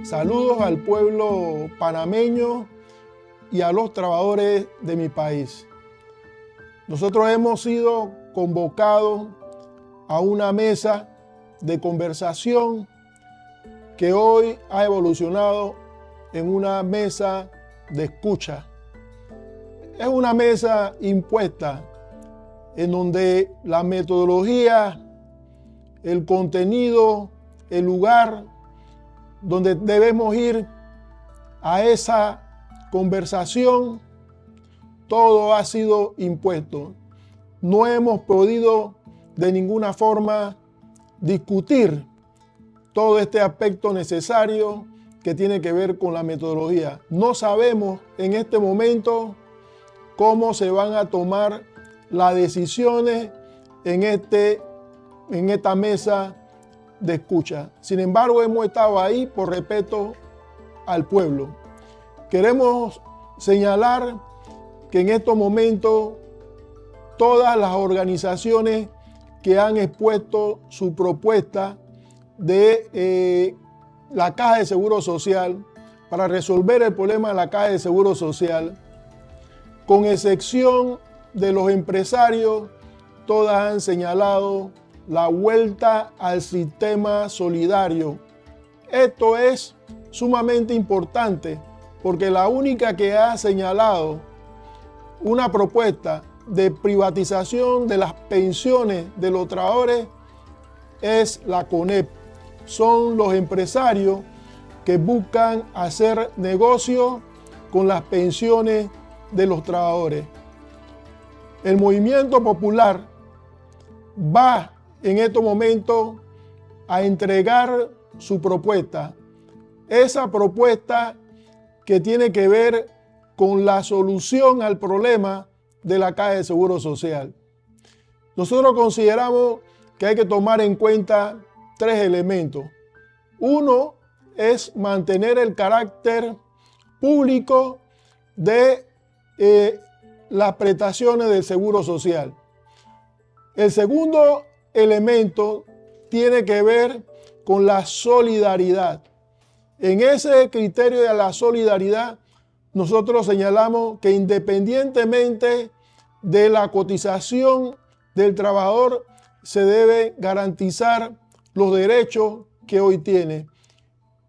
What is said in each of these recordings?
Saludos al pueblo panameño y a los trabajadores de mi país. Nosotros hemos sido convocados a una mesa de conversación que hoy ha evolucionado en una mesa de escucha. Es una mesa impuesta en donde la metodología, el contenido, el lugar donde debemos ir a esa conversación, todo ha sido impuesto. No hemos podido de ninguna forma discutir todo este aspecto necesario que tiene que ver con la metodología. No sabemos en este momento cómo se van a tomar las decisiones en esta mesa de escucha. Sin embargo, hemos estado ahí por respeto al pueblo. Queremos señalar que en estos momentos todas las organizaciones que han expuesto su propuesta de la Caja de Seguro Social para resolver el problema de la Caja de Seguro Social, con excepción de los empresarios, todas han señalado la vuelta al sistema solidario. Esto es sumamente importante porque la única que ha señalado una propuesta de privatización de las pensiones de los trabajadores es la CONEP. Son los empresarios que buscan hacer negocio con las pensiones de los trabajadores. El movimiento popular va en estos momentos a entregar su propuesta. Esa propuesta que tiene que ver con la solución al problema de la Caja de Seguro Social. Nosotros consideramos que hay que tomar en cuenta tres elementos. Uno es mantener el carácter público de las prestaciones del Seguro Social. El segundo elemento tiene que ver con la solidaridad. En ese criterio de la solidaridad, nosotros señalamos que independientemente de la cotización del trabajador, se debe garantizar los derechos que hoy tiene.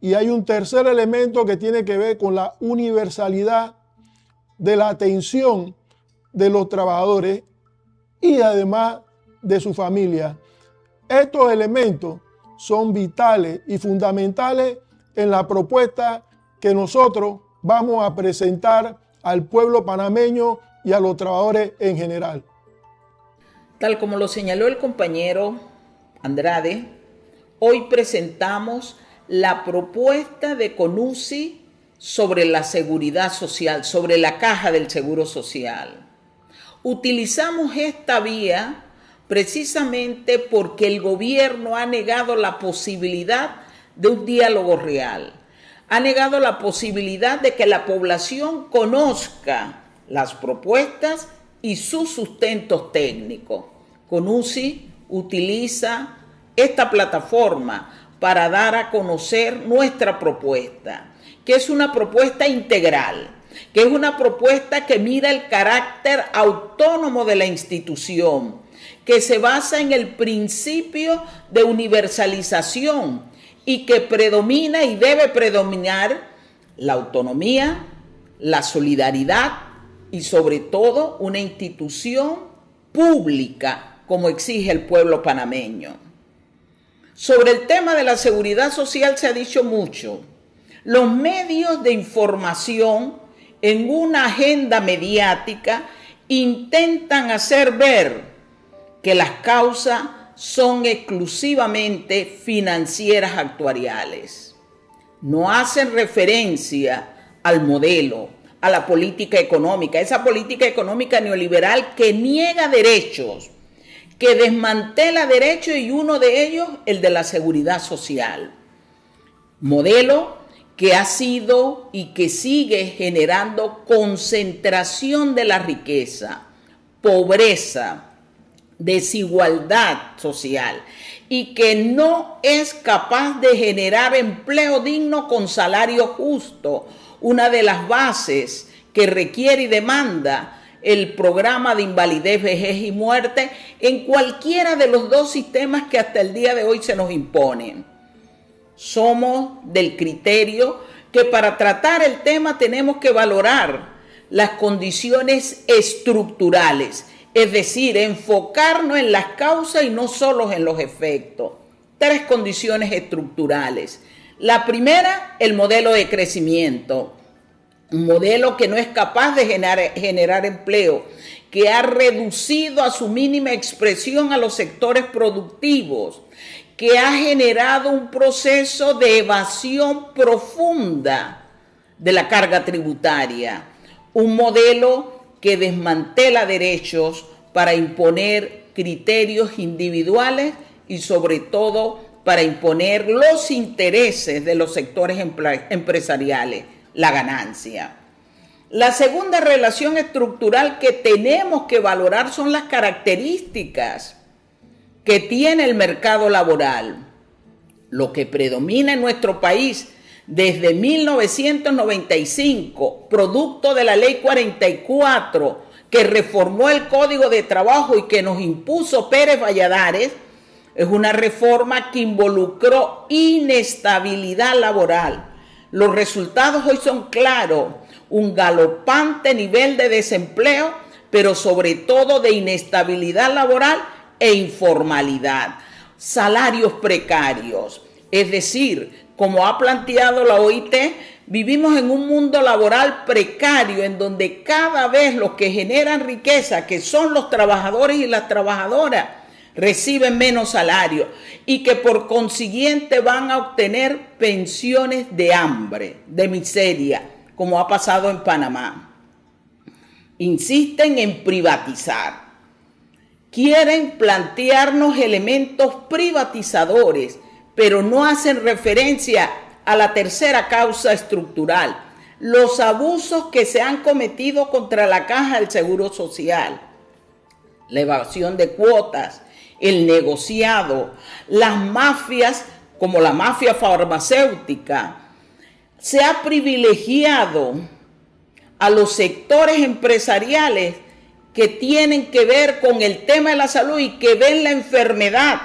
Y hay un tercer elemento que tiene que ver con la universalidad de la atención de los trabajadores y además de su familia. Estos elementos son vitales y fundamentales en la propuesta que nosotros vamos a presentar al pueblo panameño y a los trabajadores en general. Tal como lo señaló el compañero Andrade, hoy presentamos la propuesta de CONUSI sobre la seguridad social, sobre la caja del Seguro Social. Utilizamos esta vía precisamente porque el gobierno ha negado la posibilidad de un diálogo real. Ha negado la posibilidad de que la población conozca las propuestas y sus sustentos técnicos. CONUSI utiliza esta plataforma para dar a conocer nuestra propuesta, que es una propuesta integral, que es una propuesta que mira el carácter autónomo de la institución, que se basa en el principio de universalización y que predomina y debe predominar la autonomía, la solidaridad y sobre todo una institución pública como exige el pueblo panameño. Sobre el tema de la seguridad social se ha dicho mucho. Los medios de información en una agenda mediática intentan hacer ver que las causas son exclusivamente financieras actuariales. No hacen referencia al modelo, a la política económica, esa política económica neoliberal que niega derechos, que desmantela derechos y uno de ellos el de la seguridad social. Modelo que ha sido y que sigue generando concentración de la riqueza, pobreza, desigualdad social y que no es capaz de generar empleo digno con salario justo, una de las bases que requiere y demanda el programa de invalidez, vejez y muerte en cualquiera de los dos sistemas que hasta el día de hoy se nos imponen. Somos del criterio que para tratar el tema tenemos que valorar las condiciones estructurales, es decir, enfocarnos en las causas y no solo en los efectos. 3 condiciones estructurales. La primera, el modelo de crecimiento. Un modelo que no es capaz de generar empleo, que ha reducido a su mínima expresión a los sectores productivos, que ha generado un proceso de evasión profunda de la carga tributaria. Un modelo que desmantela derechos para imponer criterios individuales y sobre todo para imponer los intereses de los sectores empresariales, la ganancia. La segunda relación estructural que tenemos que valorar son las características que tiene el mercado laboral. Lo que predomina en nuestro país desde 1995, producto de la Ley 44, que reformó el Código de Trabajo y que nos impuso Pérez Valladares, es una reforma que involucró inestabilidad laboral. Los resultados hoy son claros, un galopante nivel de desempleo, pero sobre todo de inestabilidad laboral e informalidad. Salarios precarios, es decir, como ha planteado la OIT, vivimos en un mundo laboral precario en donde cada vez los que generan riqueza, que son los trabajadores y las trabajadoras, reciben menos salario y que por consiguiente van a obtener pensiones de hambre, de miseria, como ha pasado en Panamá. Insisten en privatizar. Quieren plantearnos elementos privatizadores, pero no hacen referencia a la tercera causa estructural, los abusos que se han cometido contra la Caja del Seguro Social, la evasión de cuotas, el negociado, las mafias como la mafia farmacéutica. Se ha privilegiado a los sectores empresariales que tienen que ver con el tema de la salud y que ven la enfermedad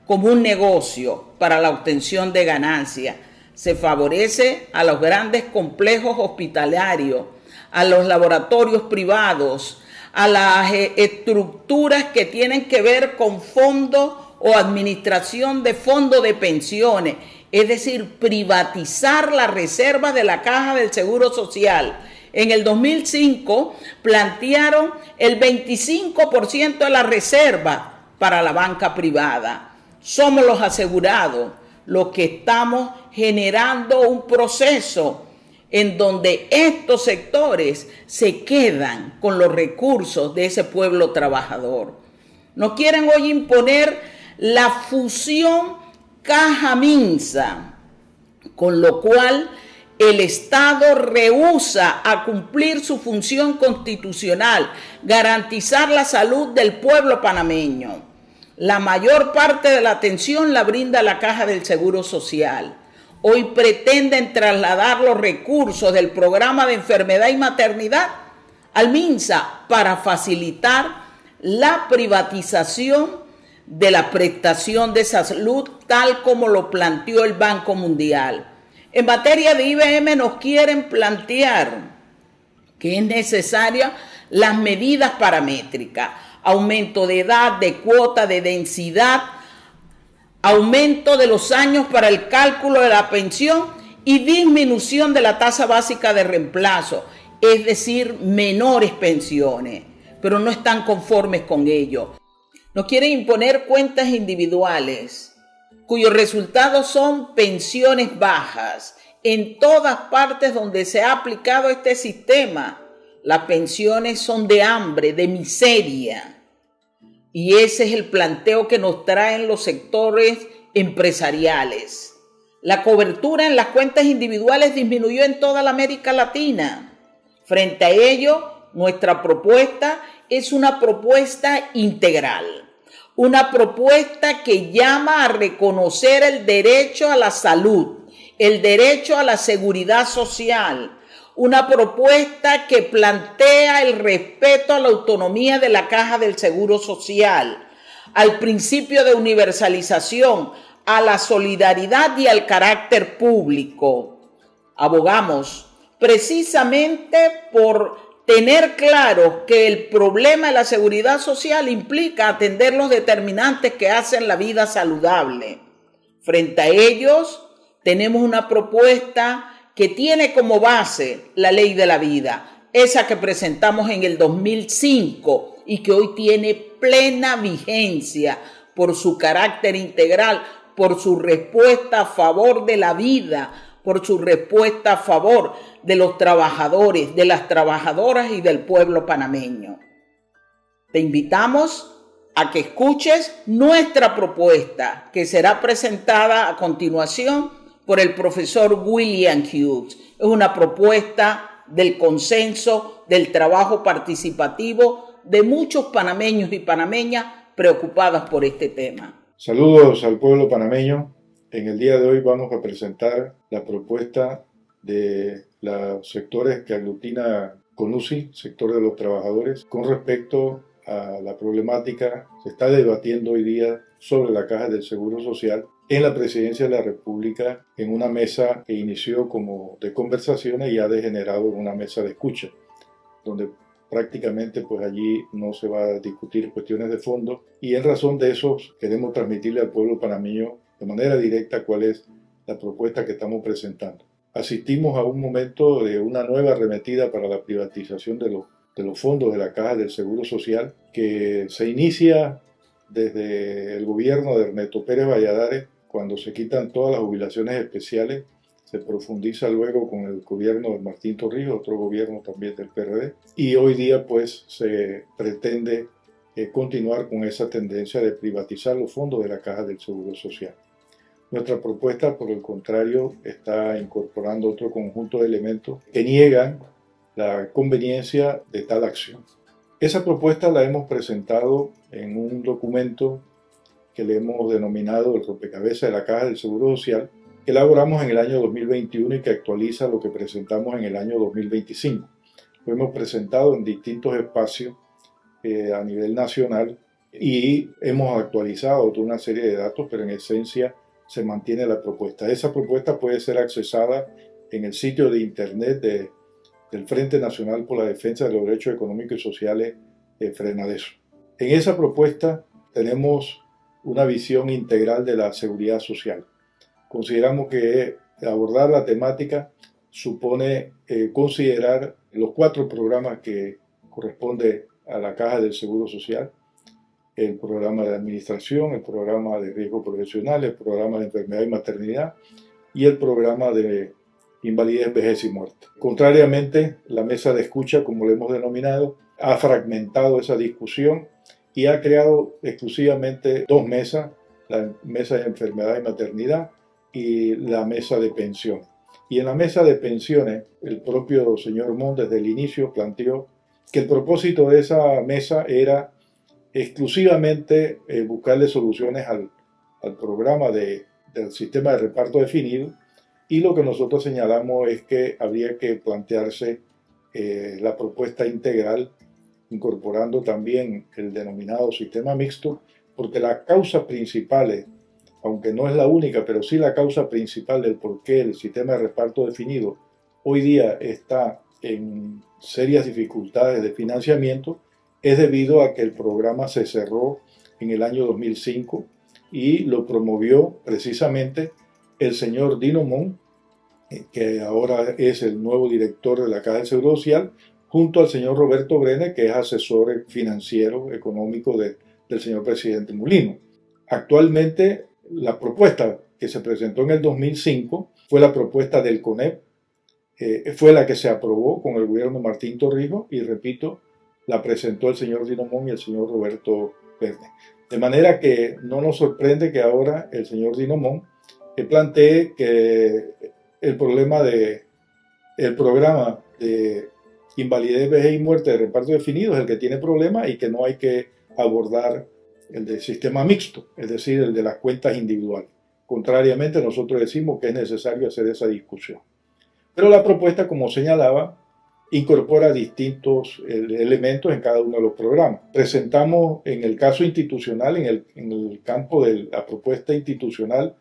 como un negocio para la obtención de ganancias. Se favorece a los grandes complejos hospitalarios, a los laboratorios privados, a las estructuras que tienen que ver con fondos o administración de fondos de pensiones, es decir, privatizar las reservas de la Caja del Seguro Social. En el 2005 plantearon el 25% de la reserva para la banca privada. Somos los asegurados los que estamos generando un proceso en donde estos sectores se quedan con los recursos de ese pueblo trabajador. Nos quieren hoy imponer la fusión Caja-Minsa, con lo cual el Estado rehúsa a cumplir su función constitucional, garantizar la salud del pueblo panameño. La mayor parte de la atención la brinda la Caja del Seguro Social. Hoy pretenden trasladar los recursos del programa de enfermedad y maternidad al MINSA para facilitar la privatización de la prestación de salud tal como lo planteó el Banco Mundial. En materia de IBM nos quieren plantear que es necesaria las medidas paramétricas, aumento de edad, de cuota, de densidad, aumento de los años para el cálculo de la pensión y disminución de la tasa básica de reemplazo, es decir, menores pensiones, pero no están conformes con ello. Nos quieren imponer cuentas individuales, cuyos resultados son pensiones bajas. En todas partes donde se ha aplicado este sistema, las pensiones son de hambre, de miseria. Y ese es el planteo que nos traen los sectores empresariales. La cobertura en las cuentas individuales disminuyó en toda la América Latina. Frente a ello, nuestra propuesta es una propuesta integral. Una propuesta que llama a reconocer el derecho a la salud, el derecho a la seguridad social. Una propuesta que plantea el respeto a la autonomía de la Caja del Seguro Social, al principio de universalización, a la solidaridad y al carácter público. Abogamos precisamente por tener claro que el problema de la seguridad social implica atender los determinantes que hacen la vida saludable. Frente a ellos, tenemos una propuesta que tiene como base la ley de la vida, esa que presentamos en el 2005 y que hoy tiene plena vigencia por su carácter integral, por su respuesta a favor de la vida, por su respuesta a favor de los trabajadores, de las trabajadoras y del pueblo panameño. Te invitamos a que escuches nuestra propuesta, que será presentada a continuación por el profesor William Hughes. Es una propuesta del consenso, del trabajo participativo de muchos panameños y panameñas preocupadas por este tema. Saludos al pueblo panameño. En el día de hoy vamos a presentar la propuesta de los sectores que aglutina CONUSI, sector de los trabajadores, con respecto a la problemática que se está debatiendo hoy día sobre la Caja del Seguro Social en la Presidencia de la República, en una mesa que inició como de conversaciones y ha degenerado en una mesa de escucha, donde prácticamente pues allí no se va a discutir cuestiones de fondo, y en razón de eso queremos transmitirle al pueblo panameño de manera directa cuál es la propuesta que estamos presentando. Asistimos a un momento de una nueva arremetida para la privatización de los fondos de la Caja del Seguro Social, que se inicia desde el gobierno de Ernesto Pérez Valladares, cuando se quitan todas las jubilaciones especiales. Se profundiza luego con el gobierno de Martín Torrijos, otro gobierno también del PRD, y hoy día pues se pretende continuar con esa tendencia de privatizar los fondos de la Caja del Seguro Social. Nuestra propuesta, por el contrario, está incorporando otro conjunto de elementos que niegan la conveniencia de tal acción. Esa propuesta la hemos presentado en un documento que le hemos denominado el rompecabezas de la Caja del Seguro Social, que elaboramos en el año 2021 y que actualiza lo que presentamos en el año 2025. Lo hemos presentado en distintos espacios a nivel nacional y hemos actualizado toda una serie de datos, pero en esencia se mantiene la propuesta. Esa propuesta puede ser accesada en el sitio de internet del Frente Nacional por la Defensa de los Derechos Económicos y Sociales, FRENADESO. En esa propuesta tenemos una visión integral de la seguridad social. Consideramos que abordar la temática supone considerar los 4 programas que corresponden a la Caja del Seguro Social: el programa de administración, el programa de riesgo profesional, el programa de enfermedad y maternidad y el programa de invalidez, vejez y muerte. Contrariamente, la mesa de escucha, como lo hemos denominado, ha fragmentado esa discusión y ha creado exclusivamente 2 mesas: la mesa de enfermedad y maternidad y la mesa de pensiones. Y en la mesa de pensiones, el propio señor Mon desde el inicio planteó que el propósito de esa mesa era exclusivamente buscarle soluciones al programa del sistema de reparto definido, y lo que nosotros señalamos es que habría que plantearse la propuesta integral, incorporando también el denominado sistema mixto, porque las causas principales, aunque no es la única, pero sí la causa principal del por qué el sistema de reparto definido hoy día está en serias dificultades de financiamiento, es debido a que el programa se cerró en el año 2005 y lo promovió precisamente el señor Dino Mon, que ahora es el nuevo director de la Caja del Seguro Social, junto al señor Roberto Brenes, que es asesor financiero económico del señor presidente Mulino. Actualmente, la propuesta que se presentó en el 2005 fue la propuesta del CONEP, fue la que se aprobó con el gobierno de Martín Torrijos y, repito, la presentó el señor Dino Mon y el señor Roberto Brenes. De manera que no nos sorprende que ahora el señor Dino Mon plantee que el programa de invalidez, vejez y muerte de reparto definido es el que tiene problemas y que no hay que abordar el del sistema mixto, es decir, el de las cuentas individuales. Contrariamente, nosotros decimos que es necesario hacer esa discusión. Pero la propuesta, como señalaba, incorpora distintos elementos en cada uno de los programas. Presentamos en el caso institucional, en el campo de la propuesta institucional,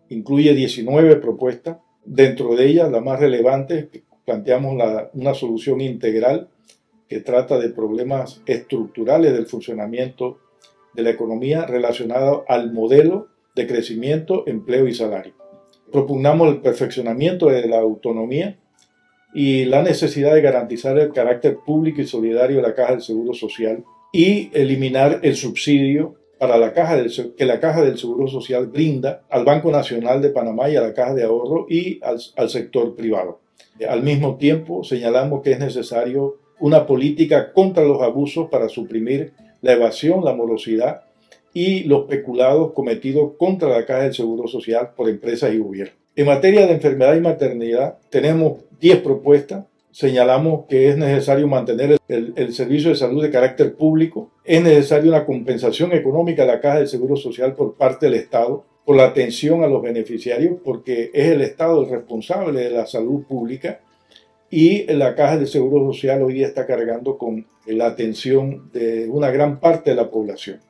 incluye 19 propuestas. Dentro de ellas, la más relevante, planteamos una solución integral que trata de problemas estructurales del funcionamiento de la economía relacionados al modelo de crecimiento, empleo y salario. Propugnamos el perfeccionamiento de la autonomía y la necesidad de garantizar el carácter público y solidario de la Caja del Seguro Social y eliminar el subsidio para que la Caja del Seguro Social brinda al Banco Nacional de Panamá y a la Caja de Ahorro y al sector privado. Al mismo tiempo, señalamos que es necesario una política contra los abusos para suprimir la evasión, la morosidad y los peculados cometidos contra la Caja del Seguro Social por empresas y gobiernos. En materia de enfermedad y maternidad, tenemos 10 propuestas. Señalamos que es necesario mantener el servicio de salud de carácter público. Es necesaria una compensación económica a la Caja del Seguro Social por parte del Estado por la atención a los beneficiarios, porque es el Estado el responsable de la salud pública y la Caja del Seguro Social hoy día está cargando con la atención de una gran parte de la población.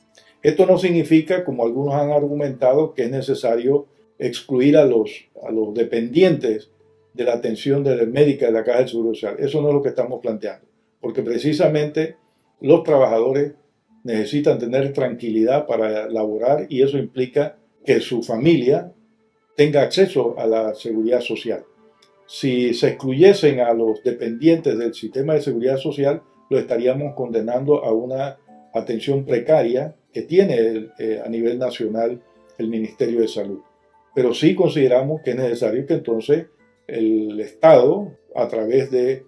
Esto no significa, como algunos han argumentado, que es necesario excluir a los dependientes de la atención médica de la Caja del Seguro Social. Eso no es lo que estamos planteando, porque precisamente los trabajadores necesitan tener tranquilidad para laborar y eso implica que su familia tenga acceso a la seguridad social. Si se excluyesen a los dependientes del sistema de seguridad social, lo estaríamos condenando a una atención precaria que tiene a nivel nacional el Ministerio de Salud. Pero sí consideramos que es necesario que entonces el Estado, a través de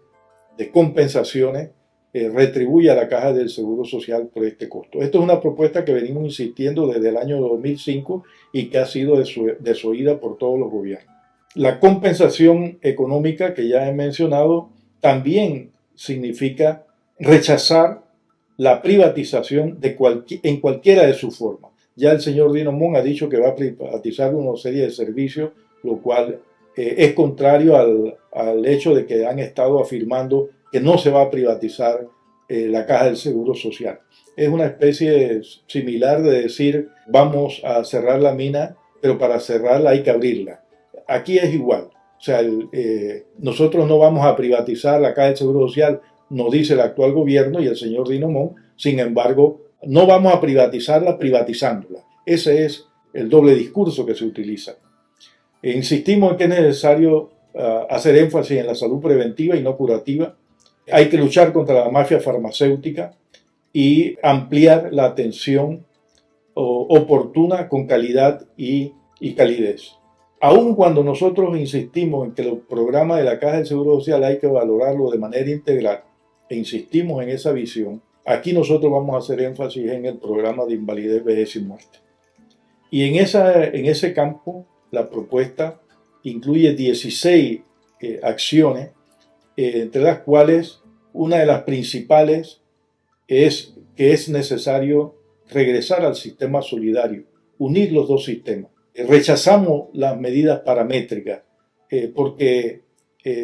compensaciones, retribuya a la Caja del Seguro Social por este costo. Esto es una propuesta que venimos insistiendo desde el año 2005 y que ha sido desoída por todos los gobiernos. La compensación económica que ya he mencionado también significa rechazar la privatización en cualquiera de sus formas. Ya el señor Dino Mon ha dicho que va a privatizar una serie de servicios, lo cual es contrario al hecho de que han estado afirmando que no se va a privatizar la Caja del Seguro Social. Es una especie similar de decir vamos a cerrar la mina, pero para cerrarla hay que abrirla. Aquí es igual. O sea, nosotros no vamos a privatizar la Caja del Seguro Social, nos dice el actual gobierno y el señor Dino Mon. Sin embargo, no vamos a privatizarla privatizándola. Ese es el doble discurso que se utiliza. Insistimos en que es necesario hacer énfasis en la salud preventiva y no curativa. Hay que luchar contra la mafia farmacéutica y ampliar la atención oportuna con calidad y calidez. Aun cuando nosotros insistimos en que los programas de la Caja del Seguro Social hay que valorarlo de manera integral e insistimos en esa visión, aquí nosotros vamos a hacer énfasis en el programa de invalidez, vejez y muerte. Y en ese campo, la propuesta incluye 16 acciones, entre las cuales una de las principales es que es necesario regresar al sistema solidario, unir los dos sistemas. Rechazamos las medidas paramétricas porque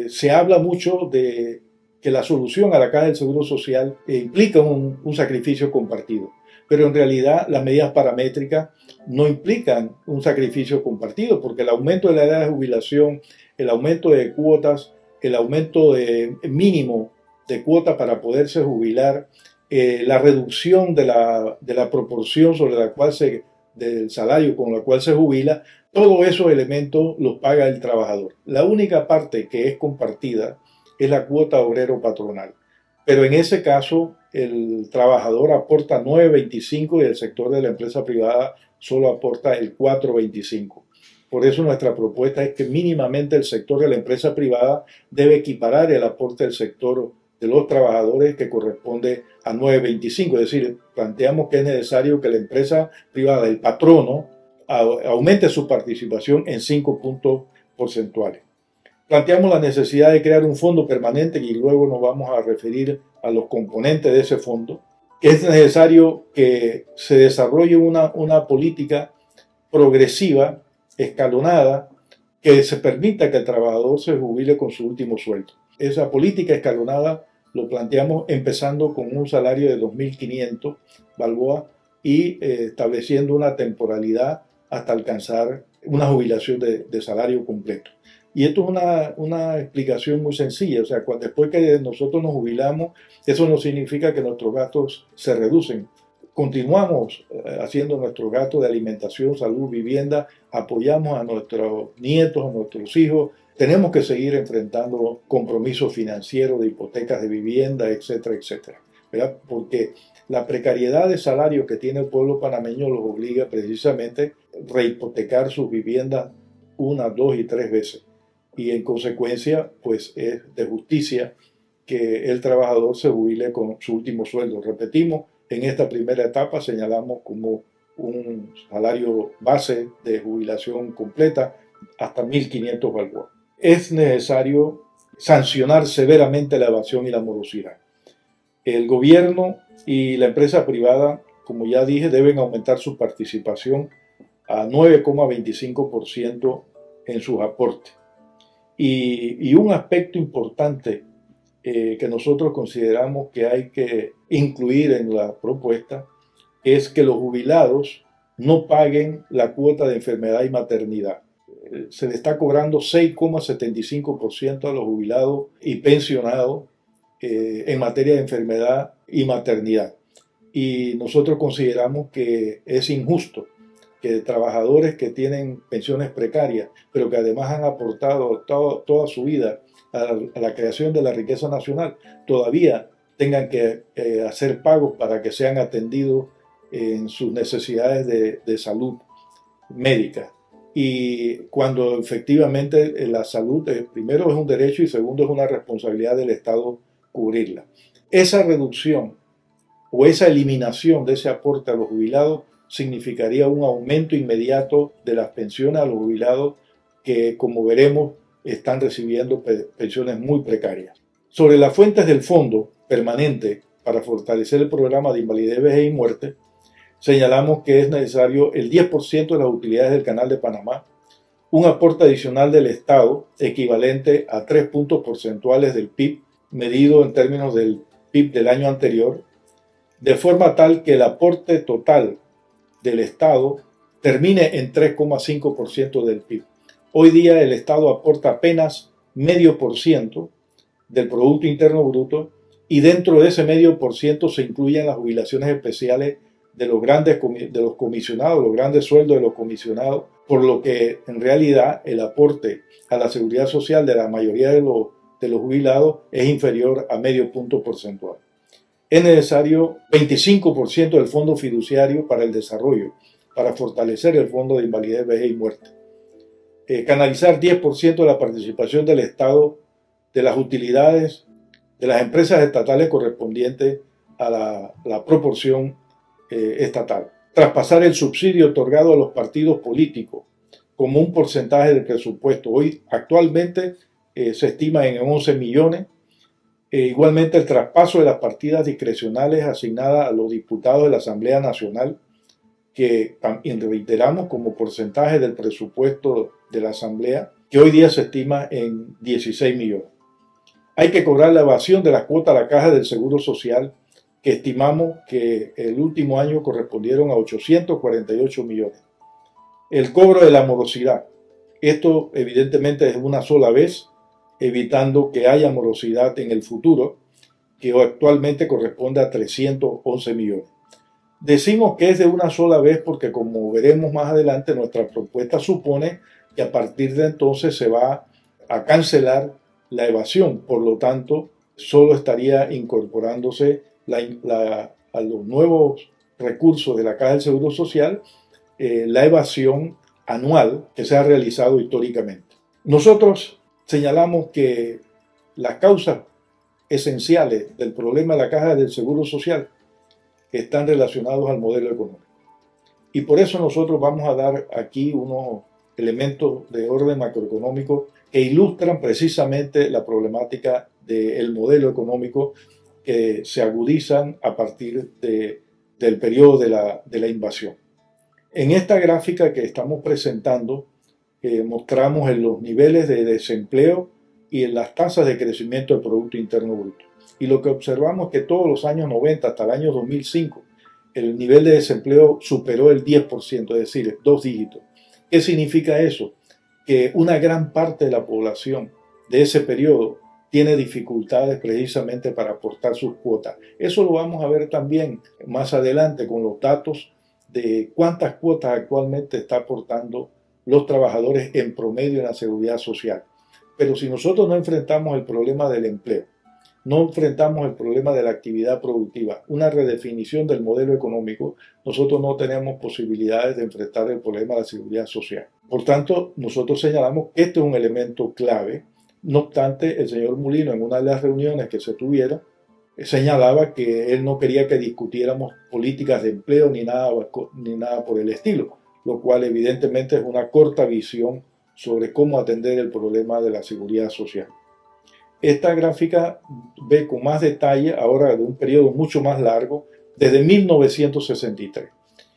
se habla mucho de que la solución a la Caja del Seguro Social implica un sacrificio compartido, pero en realidad las medidas paramétricas no implican un sacrificio compartido, porque el aumento de la edad de jubilación, el aumento de cuotas, el aumento mínimo de cuota para poderse jubilar, la reducción de la proporción sobre la cual del salario con la cual se jubila, todos esos elementos los paga el trabajador. La única parte que es compartida es la cuota obrero patronal. Pero en ese caso, el trabajador aporta 9.25 y el sector de la empresa privada solo aporta el 4.25. Por eso nuestra propuesta es que mínimamente el sector de la empresa privada debe equiparar el aporte del sector de los trabajadores que corresponde a 9.25. Es decir, planteamos que es necesario que la empresa privada, el patrono, aumente su participación en 5 puntos porcentuales. Planteamos la necesidad de crear un fondo permanente y luego nos vamos a referir a los componentes de ese fondo Es necesario que se desarrolle una política progresiva, escalonada, que se permita que el trabajador se jubile con su último sueldo. Esa política escalonada lo planteamos empezando con un salario de 2.500 balboas y estableciendo una temporalidad hasta alcanzar una jubilación de salario completo. Y esto es una explicación muy sencilla. O sea, después que nosotros nos jubilamos, eso no significa que nuestros gastos se reducen. Continuamos haciendo nuestros gastos de alimentación, salud, vivienda, apoyamos a nuestros nietos, a nuestros hijos. Tenemos que seguir enfrentando compromisos financieros de hipotecas de vivienda, etcétera, etcétera, ¿verdad? Porque la precariedad de salario que tiene el pueblo panameño los obliga precisamente a rehipotecar sus viviendas 1, 2 y 3 veces. Y en consecuencia, pues es de justicia que el trabajador se jubile con su último sueldo. Repetimos, en esta primera etapa señalamos como un salario base de jubilación completa hasta 1.500 balboas. Es necesario sancionar severamente la evasión y la morosidad. El gobierno y la empresa privada, como ya dije, deben aumentar su participación a 9,25% en sus aportes. Y un aspecto importante que nosotros consideramos que hay que incluir en la propuesta es que los jubilados no paguen la cuota de enfermedad y maternidad. Se le está cobrando 6,75% a los jubilados y pensionados en materia de enfermedad y maternidad. Y nosotros consideramos que es injusto que trabajadores que tienen pensiones precarias, pero que además han aportado toda su vida a la creación de la riqueza nacional, todavía tengan que hacer pagos para que sean atendidos en sus necesidades de salud médica. Y cuando efectivamente la salud, primero es un derecho y segundo es una responsabilidad del Estado cubrirla. Esa reducción o esa eliminación de ese aporte a los jubilados significaría un aumento inmediato de las pensiones a los jubilados que, como veremos, están recibiendo pensiones muy precarias. Sobre las fuentes del fondo permanente para fortalecer el programa de invalidez, vejez y muerte, señalamos que es necesario el 10% de las utilidades del Canal de Panamá, un aporte adicional del Estado equivalente a 3 puntos porcentuales del PIB, medido en términos del PIB del año anterior, de forma tal que el aporte total del Estado termine en 3,5% del PIB. Hoy día el Estado aporta apenas 0,5% del Producto Interno Bruto y dentro de ese 0,5% se incluyen las jubilaciones especiales de los comisionados, los grandes sueldos de los comisionados, por lo que en realidad el aporte a la seguridad social de la mayoría de los jubilados es inferior a 0,5 punto porcentual. Es necesario 25% del fondo fiduciario para el desarrollo, para fortalecer el fondo de invalidez, vejez y muerte. Canalizar 10% de la participación del Estado de las utilidades de las empresas estatales correspondientes a la proporción estatal. Traspasar el subsidio otorgado a los partidos políticos como un porcentaje del presupuesto. Hoy actualmente se estima en 11 millones. Igualmente el traspaso de las partidas discrecionales asignadas a los diputados de la Asamblea Nacional, que reiteramos como porcentaje del presupuesto de la Asamblea, que hoy día se estima en 16 millones. Hay que cobrar la evasión de la cuota a la Caja del Seguro Social, que estimamos que el último año correspondieron a 848 millones. El cobro de la morosidad. Esto evidentemente es una sola vez, evitando que haya morosidad en el futuro, que actualmente corresponde a 311 millones. Decimos que es de una sola vez porque, como veremos más adelante, nuestra propuesta supone que a partir de entonces se va a cancelar la evasión. Por lo tanto, solo estaría incorporándose a los nuevos recursos de la Caja del Seguro Social la evasión anual que se ha realizado históricamente. Nosotros señalamos que las causas esenciales del problema de la Caja del Seguro Social están relacionados al modelo económico. Y por eso nosotros vamos a dar aquí unos elementos de orden macroeconómico que ilustran precisamente la problemática del modelo económico que se agudizan a partir del periodo de la invasión. En esta gráfica que estamos presentando, mostramos en los niveles de desempleo y en las tasas de crecimiento del Producto Interno Bruto. Y lo que observamos es que todos los años 90 hasta el año 2005, el nivel de desempleo superó el 10%, es decir, 2 dígitos. ¿Qué significa eso? Que una gran parte de la población de ese periodo tiene dificultades precisamente para aportar sus cuotas. Eso lo vamos a ver también más adelante con los datos de cuántas cuotas actualmente está aportando los trabajadores en promedio en la seguridad social. Pero si nosotros no enfrentamos el problema del empleo, no enfrentamos el problema de la actividad productiva, una redefinición del modelo económico, nosotros no tenemos posibilidades de enfrentar el problema de la seguridad social. Por tanto, nosotros señalamos que este es un elemento clave. No obstante, el señor Mulino, en una de las reuniones que se tuvieron, señalaba que él no quería que discutiéramos políticas de empleo ni nada por el estilo, lo cual evidentemente es una corta visión sobre cómo atender el problema de la seguridad social. Esta gráfica ve con más detalle, ahora de un periodo mucho más largo, desde 1963.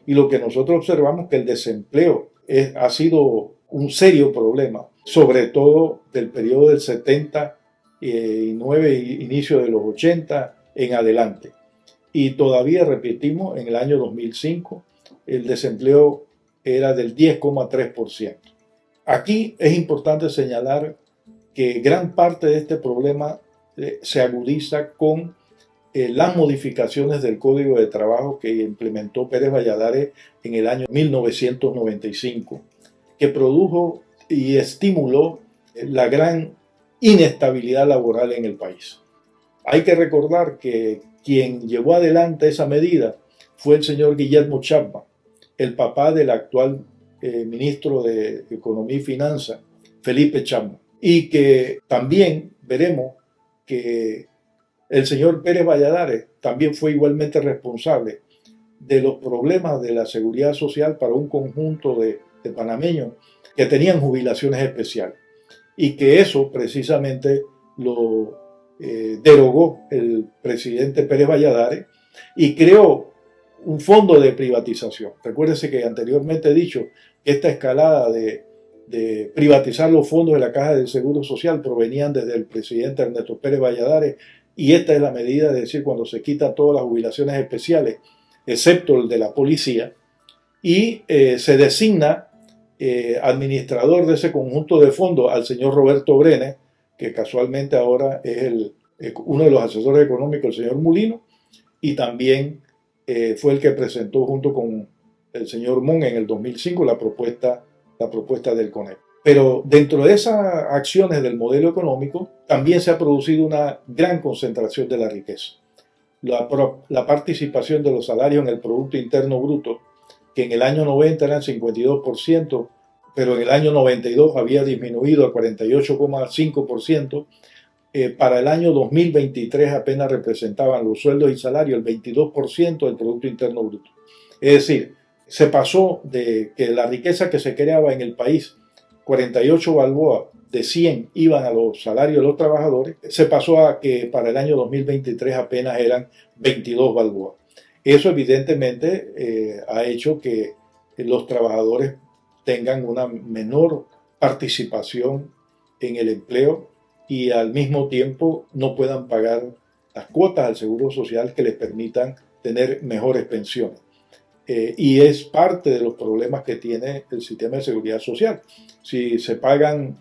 Y lo que nosotros observamos es que el desempleo ha sido un serio problema, sobre todo del periodo del 79 y inicio de los 80 en adelante. Y todavía, repetimos, en el año 2005 el desempleo era del 10,3%. Aquí es importante señalar que gran parte de este problema se agudiza con las modificaciones del Código de Trabajo que implementó Pérez Valladares en el año 1995, que produjo y estimuló la gran inestabilidad laboral en el país. Hay que recordar que quien llevó adelante esa medida fue el señor Guillermo Chapman, el papá del actual ministro de Economía y Finanzas, Felipe Chapman. Y que también veremos que el señor Pérez Valladares también fue igualmente responsable de los problemas de la seguridad social para un conjunto de panameños que tenían jubilaciones especiales. Y que eso precisamente lo derogó el presidente Pérez Valladares y creó un fondo de privatización. Recuérdense que anteriormente he dicho que esta escalada de privatizar los fondos de la Caja del Seguro Social provenían desde el presidente Ernesto Pérez Valladares, y esta es la medida, es decir, cuando se quitan todas las jubilaciones especiales, excepto el de la policía, y se designa administrador de ese conjunto de fondos al señor Roberto Brenes, que casualmente ahora es uno de los asesores económicos del señor Mulino, y también fue el que presentó junto con el señor Mon en el 2005 la propuesta del CONEP. Pero dentro de esas acciones del modelo económico también se ha producido una gran concentración de la riqueza. La participación de los salarios en el Producto Interno Bruto, que en el año 90 eran 52%, pero en el año 92 había disminuido a 48,5%, para el año 2023 apenas representaban los sueldos y salarios el 22% del Producto Interno Bruto. Es decir, se pasó de que la riqueza que se creaba en el país, 48 balboas de 100 iban a los salarios de los trabajadores, se pasó a que para el año 2023 apenas eran 22 balboas. Eso evidentemente ha hecho que los trabajadores tengan una menor participación en el empleo y al mismo tiempo no puedan pagar las cuotas al Seguro Social que les permitan tener mejores pensiones. Y es parte de los problemas que tiene el sistema de seguridad social. Si se pagan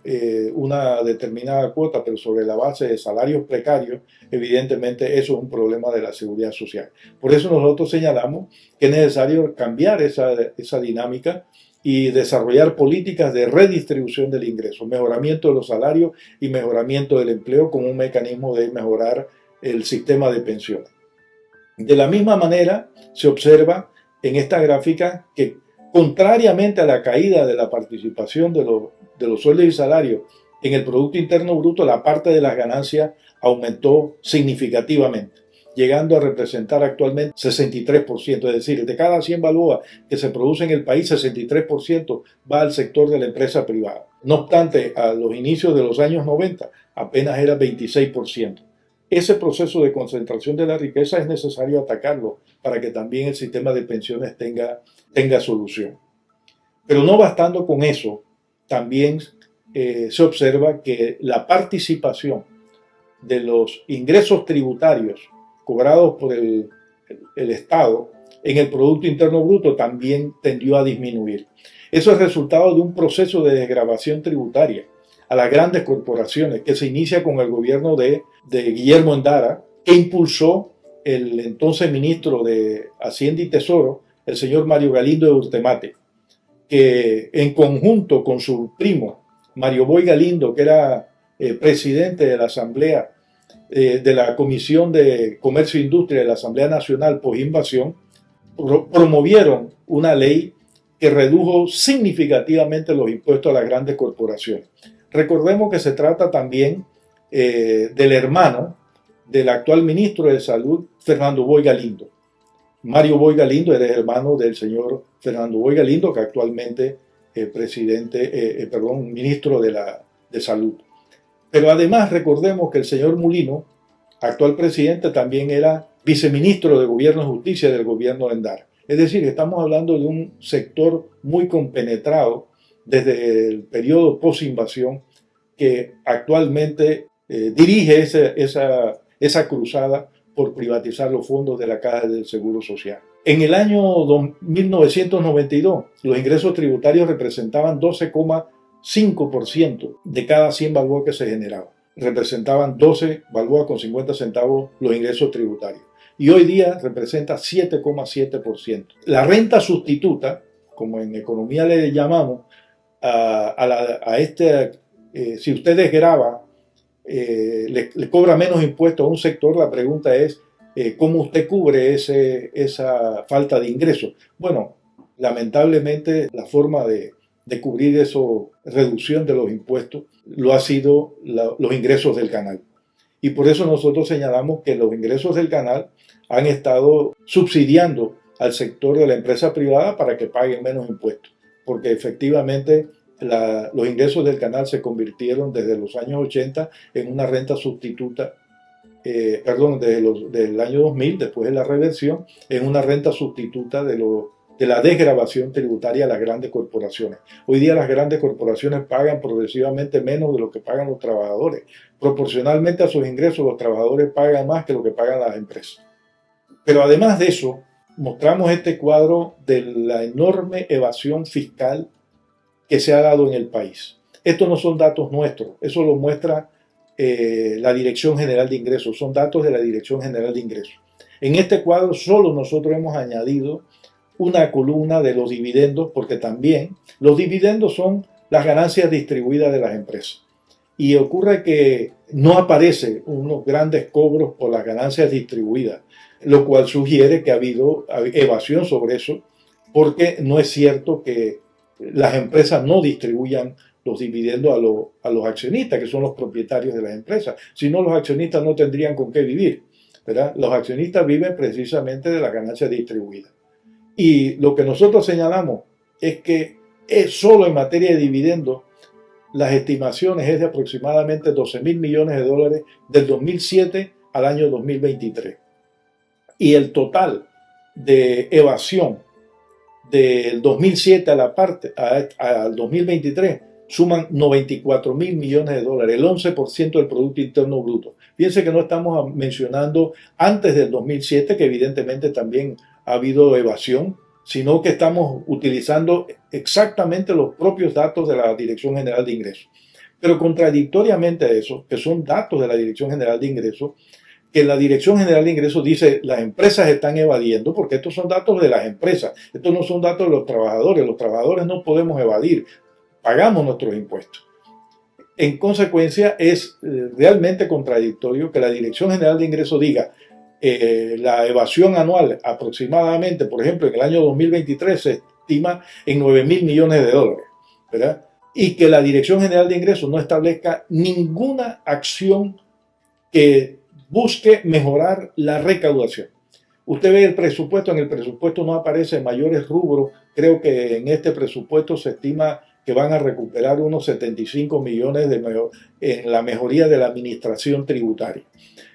una determinada cuota, pero sobre la base de salarios precarios, evidentemente eso es un problema de la seguridad social. Por eso nosotros señalamos que es necesario cambiar esa dinámica y desarrollar políticas de redistribución del ingreso, mejoramiento de los salarios y mejoramiento del empleo como un mecanismo de mejorar el sistema de pensiones. De la misma manera, se observa en esta gráfica que, contrariamente a la caída de la participación de los sueldos y salarios en el Producto Interno Bruto, la parte de las ganancias aumentó significativamente, llegando a representar actualmente 63%, es decir, de cada 100 balboas que se produce en el país, 63% va al sector de la empresa privada. No obstante, a los inicios de los años 90 apenas era 26%. ese proceso de concentración de la riqueza es necesario atacarlo para que también el sistema de pensiones tenga solución. Pero no bastando con eso, también se observa que la participación de los ingresos tributarios cobrados por el Estado en el Producto Interno Bruto también tendió a disminuir. Eso es resultado de un proceso de desgravación tributaria a las grandes corporaciones que se inicia con el gobierno de Guillermo Endara, que impulsó el entonces ministro de Hacienda y Tesoro, el señor Mario Galindo de Urtemate, que en conjunto con su primo Mario Boy Galindo, que era presidente de la Asamblea de la Comisión de Comercio e Industria de la Asamblea Nacional post-invasión, promovieron una ley que redujo significativamente los impuestos a las grandes corporaciones. Recordemos que se trata también del hermano del actual ministro de Salud, Fernando Boy Galindo. Mario Boy Galindo era hermano del señor Fernando Boy Galindo, que actualmente es ministro de Salud. Pero además recordemos que el señor Mulino, actual presidente, también era viceministro de Gobierno y Justicia del gobierno de Endara. Es decir, estamos hablando de un sector muy compenetrado desde el periodo post-invasión que actualmente dirige esa cruzada por privatizar los fondos de la Caja del Seguro Social. En el año 1992, los ingresos tributarios representaban 12,5% de cada 100 balboas que se generaban. Representaban 12 balboas con 50 centavos los ingresos tributarios. Y hoy día representa 7,7%. La renta sustituta, como en economía le llamamos, si usted desgrava, le cobra menos impuestos a un sector, la pregunta es ¿cómo usted cubre esa falta de ingresos? Bueno, lamentablemente la forma de cubrir esa reducción de los impuestos lo ha sido los ingresos del canal. Y por eso nosotros señalamos que los ingresos del canal han estado subsidiando al sector de la empresa privada para que paguen menos impuestos, porque efectivamente los ingresos del canal se convirtieron desde los años 80 en una renta sustituta, desde el año 2000, después de la reversión, en una renta sustituta de la desgravación tributaria a las grandes corporaciones. Hoy día las grandes corporaciones pagan progresivamente menos de lo que pagan los trabajadores. Proporcionalmente a sus ingresos, los trabajadores pagan más que lo que pagan las empresas. Pero además de eso, mostramos este cuadro de la enorme evasión fiscal que se ha dado en el país. Estos no son datos nuestros, eso lo muestra la Dirección General de Ingresos, son datos de la Dirección General de Ingresos. En este cuadro solo nosotros hemos añadido una columna de los dividendos, porque también los dividendos son las ganancias distribuidas de las empresas. Y ocurre que no aparecen unos grandes cobros por las ganancias distribuidas, lo cual sugiere que ha habido evasión sobre eso, porque no es cierto que las empresas no distribuyan los dividendos a los accionistas, que son los propietarios de las empresas. Si no, los accionistas no tendrían con qué vivir, ¿verdad? Los accionistas viven precisamente de las ganancias distribuidas. Y lo que nosotros señalamos es que solo en materia de dividendos, las estimaciones es de aproximadamente 12.000 millones de dólares del 2007 al año 2023. Y el total de evasión del 2007 al 2023 suman 94.000 millones de dólares, el 11% del Producto Interno Bruto. Fíjense que no estamos mencionando antes del 2007, que evidentemente también ha habido evasión, sino que estamos utilizando exactamente los propios datos de la Dirección General de Ingresos. Pero contradictoriamente a eso, que son datos de la Dirección General de Ingresos, que la Dirección General de Ingresos dice las empresas están evadiendo, porque estos son datos de las empresas, estos no son datos de los trabajadores no podemos evadir, pagamos nuestros impuestos. En consecuencia, es realmente contradictorio que la Dirección General de Ingresos diga la evasión anual aproximadamente, por ejemplo, en el año 2023 se estima en 9.000 millones de dólares, ¿verdad? Y que la Dirección General de Ingresos no establezca ninguna acción que busque mejorar la recaudación. Usted ve el presupuesto, en el presupuesto no aparecen mayores rubros. Creo que en este presupuesto se estima que van a recuperar unos 75 millones en la mejoría de la administración tributaria.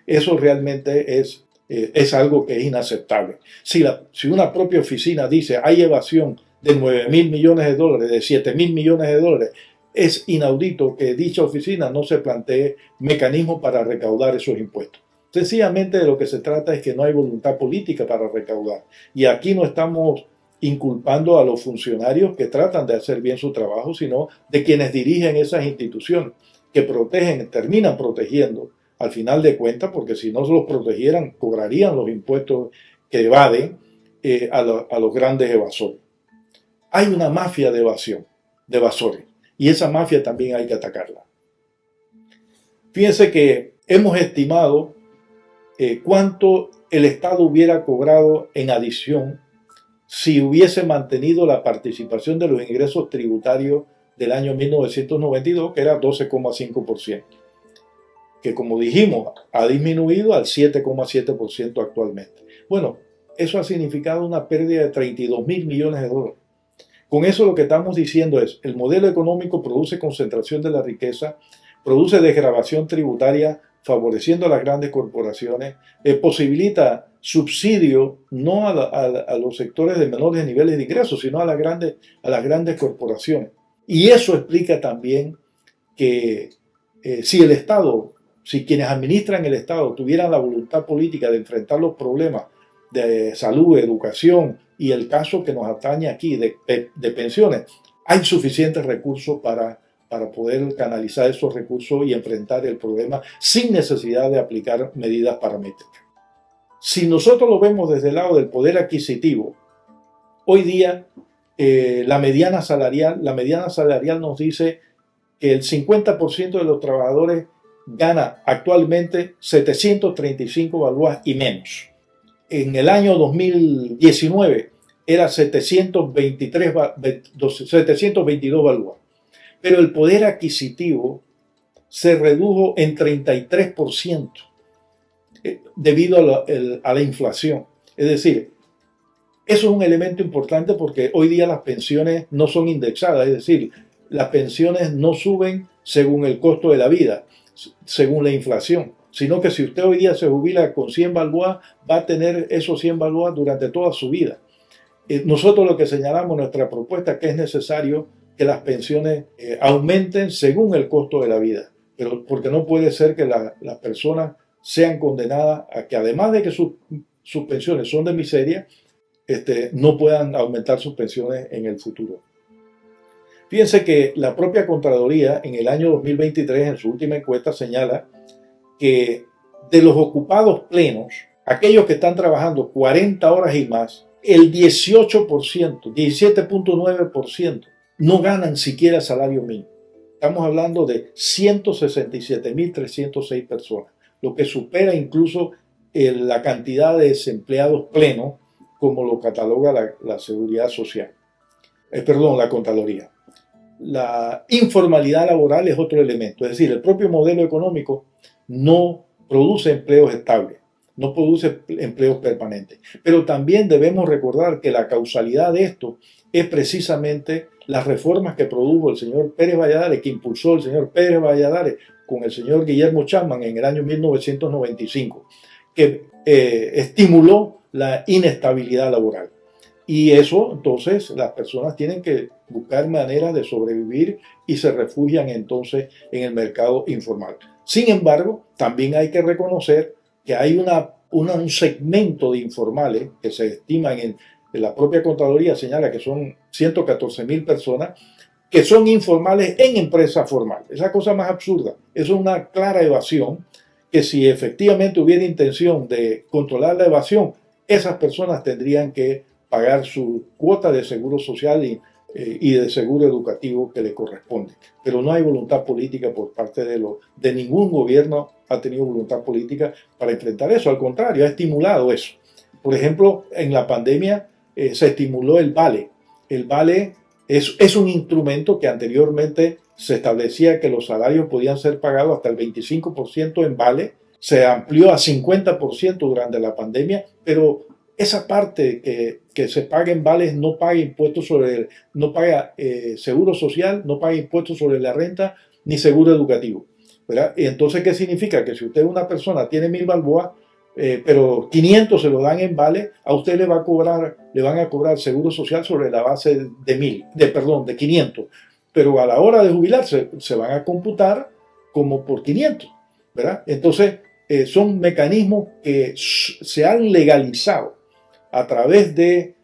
Eso realmente es algo que es inaceptable. Si una propia oficina dice hay evasión de 9.000 millones de dólares, de 7.000 millones de dólares, es inaudito que dicha oficina no se plantee mecanismos para recaudar esos impuestos. Sencillamente de lo que se trata es que no hay voluntad política para recaudar. Y aquí no estamos inculpando a los funcionarios que tratan de hacer bien su trabajo, sino de quienes dirigen esas instituciones, que terminan protegiendo al final de cuentas, porque si no los protegieran, cobrarían los impuestos que evaden a los grandes evasores. Hay una mafia de evasión, de evasores, y esa mafia también hay que atacarla. Fíjense que hemos estimado cuánto el Estado hubiera cobrado en adición si hubiese mantenido la participación de los ingresos tributarios del año 1992, que era 12,5%, que como dijimos ha disminuido al 7,7% actualmente. Bueno, eso ha significado una pérdida de 32.000 millones de dólares. Con eso lo que estamos diciendo es, el modelo económico produce concentración de la riqueza, produce desgravación tributaria, favoreciendo a las grandes corporaciones, posibilita subsidio no a los sectores de menores niveles de ingresos, sino a las grandes corporaciones. Y eso explica también que si quienes administran el Estado tuvieran la voluntad política de enfrentar los problemas de salud, educación y el caso que nos atañe aquí de pensiones, hay suficientes recursos para poder canalizar esos recursos y enfrentar el problema sin necesidad de aplicar medidas paramétricas. Si nosotros lo vemos desde el lado del poder adquisitivo, hoy día la mediana salarial nos dice que el 50% de los trabajadores gana actualmente 735 balboas y menos. En el año 2019 era 722 balboas. Pero el poder adquisitivo se redujo en 33% debido a la inflación. Es decir, eso es un elemento importante porque hoy día las pensiones no son indexadas, es decir, las pensiones no suben según el costo de la vida, según la inflación, sino que si usted hoy día se jubila con 100 balboas, va a tener esos 100 balboas durante toda su vida. Nosotros lo que señalamos en nuestra propuesta es que es necesario que las pensiones aumenten según el costo de la vida, pero porque no puede ser que las personas sean condenadas a que además de que sus pensiones son de miseria, no puedan aumentar sus pensiones en el futuro. Fíjense que la propia Contraloría en el año 2023 en su última encuesta señala que de los ocupados plenos, aquellos que están trabajando 40 horas y más, el 18%, 17.9%, no ganan siquiera salario mínimo. Estamos hablando de 167.306 personas, lo que supera incluso la cantidad de desempleados plenos como lo cataloga la Seguridad Social. La Contraloría. La informalidad laboral es otro elemento, es decir, el propio modelo económico no produce empleos estables, no produce empleos permanentes. Pero también debemos recordar que la causalidad de esto es precisamente las reformas que produjo el señor Pérez Valladares, que impulsó el señor Pérez Valladares con el señor Guillermo Chapman en el año 1995, que estimuló la inestabilidad laboral. Y eso, entonces, las personas tienen que buscar maneras de sobrevivir y se refugian entonces en el mercado informal. Sin embargo, también hay que reconocer que hay un segmento de informales que se estiman en la propia Contraloría, señala que son 114.000 personas que son informales en empresas formales. Esa cosa más absurda. Eso es una clara evasión que si efectivamente hubiera intención de controlar la evasión, esas personas tendrían que pagar su cuota de seguro social y de seguro educativo que le corresponde. Pero no hay voluntad política por parte de ningún gobierno ha tenido voluntad política para enfrentar eso. Al contrario, ha estimulado eso. Por ejemplo, en la pandemia se estimuló el vale. El vale es un instrumento que anteriormente se establecía que los salarios podían ser pagados hasta el 25% en vale. Se amplió a 50% durante la pandemia, pero esa parte que se paga en vales no paga impuestos no paga seguro social, no paga impuestos sobre la renta ni seguro educativo. ¿verdad? Y entonces, ¿qué significa? Que si usted es una persona, tiene 1.000 balboas, pero 500 se lo dan en vale, a usted le van a cobrar seguro social sobre la base de 500. Pero a la hora de jubilarse, se van a computar como por 500, ¿verdad? Entonces, son mecanismos que se han legalizado a través de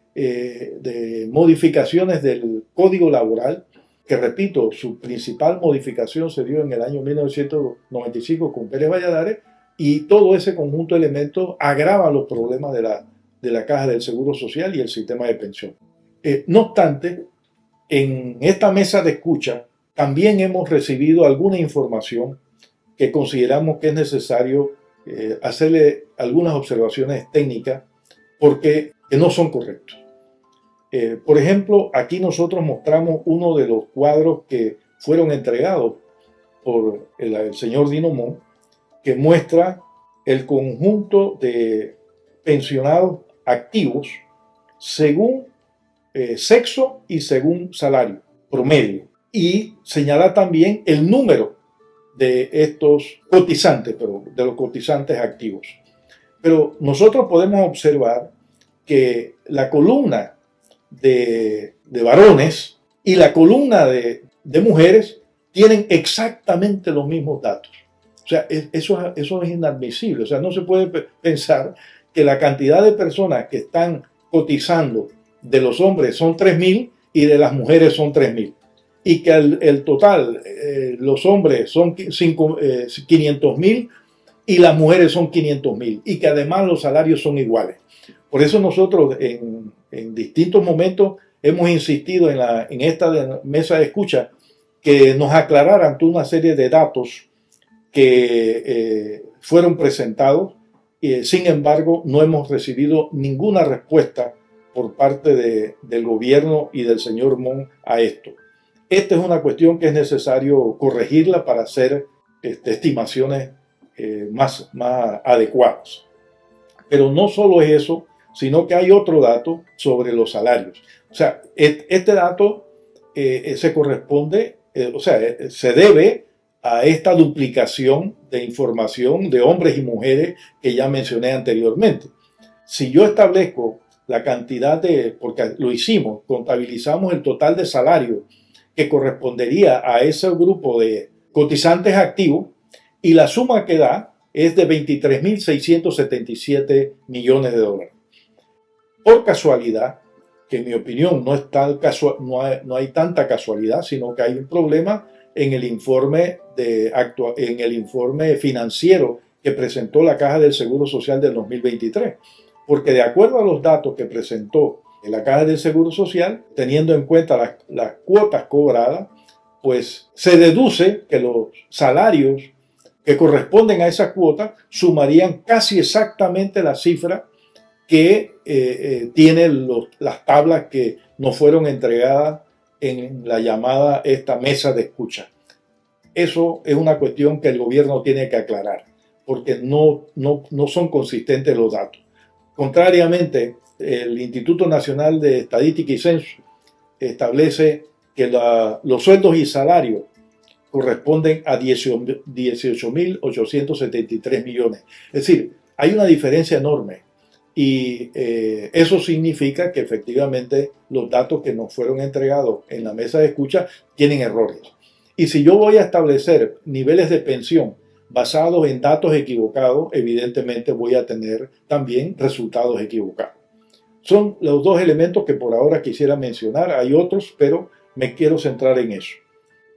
modificaciones del Código Laboral, que repito, su principal modificación se dio en el año 1995 con Pérez Valladares, y todo ese conjunto de elementos agrava los problemas de la Caja del Seguro Social y el sistema de pensión. No obstante, en esta mesa de escucha también hemos recibido alguna información que consideramos que es necesario hacerle algunas observaciones técnicas porque no son correctos. Por ejemplo, aquí nosotros mostramos uno de los cuadros que fueron entregados por el señor Dinomón, que muestra el conjunto de pensionados activos según sexo y según salario promedio. Y señala también el número de estos cotizantes, pero de los cotizantes activos. Pero nosotros podemos observar que la columna de varones y la columna de mujeres tienen exactamente los mismos datos. O sea, eso es inadmisible. O sea, no se puede pensar que la cantidad de personas que están cotizando de los hombres son 3.000 y de las mujeres son 3.000. Y que el total, los hombres son 500.000 y las mujeres son 500.000. Y que además los salarios son iguales. Por eso nosotros en distintos momentos hemos insistido en esta mesa de escucha que nos aclararan toda una serie de datos que fueron presentados. Sin embargo, no hemos recibido ninguna respuesta por parte del gobierno y del señor Mon a esto. Esta es una cuestión que es necesario corregirla para hacer estimaciones más adecuadas. Pero no solo es eso, sino que hay otro dato sobre los salarios. O sea, este dato se corresponde, se debe a esta duplicación de información de hombres y mujeres que ya mencioné anteriormente. Si yo establezco la cantidad porque lo hicimos, contabilizamos el total de salario que correspondería a ese grupo de cotizantes activos y la suma que da es de 23.677 millones de dólares. Por casualidad, que en mi opinión no hay tanta casualidad, sino que hay un problema en el informe financiero que presentó la Caja del Seguro Social del 2023. Porque de acuerdo a los datos que presentó la Caja del Seguro Social, teniendo en cuenta las cuotas cobradas, pues se deduce que los salarios que corresponden a esa cuota sumarían casi exactamente la cifra que tienen las tablas que nos fueron entregadas en la llamada esta mesa de escucha. Eso es una cuestión que el gobierno tiene que aclarar, porque no son consistentes los datos. Contrariamente, el Instituto Nacional de Estadística y Censo establece que los sueldos y salarios corresponden a 18.873 millones. Es decir, hay una diferencia enorme y eso significa que efectivamente los datos que nos fueron entregados en la mesa de escucha tienen errores. Y si yo voy a establecer niveles de pensión basados en datos equivocados, evidentemente voy a tener también resultados equivocados. Son los dos elementos que por ahora quisiera mencionar. Hay otros, pero me quiero centrar en eso.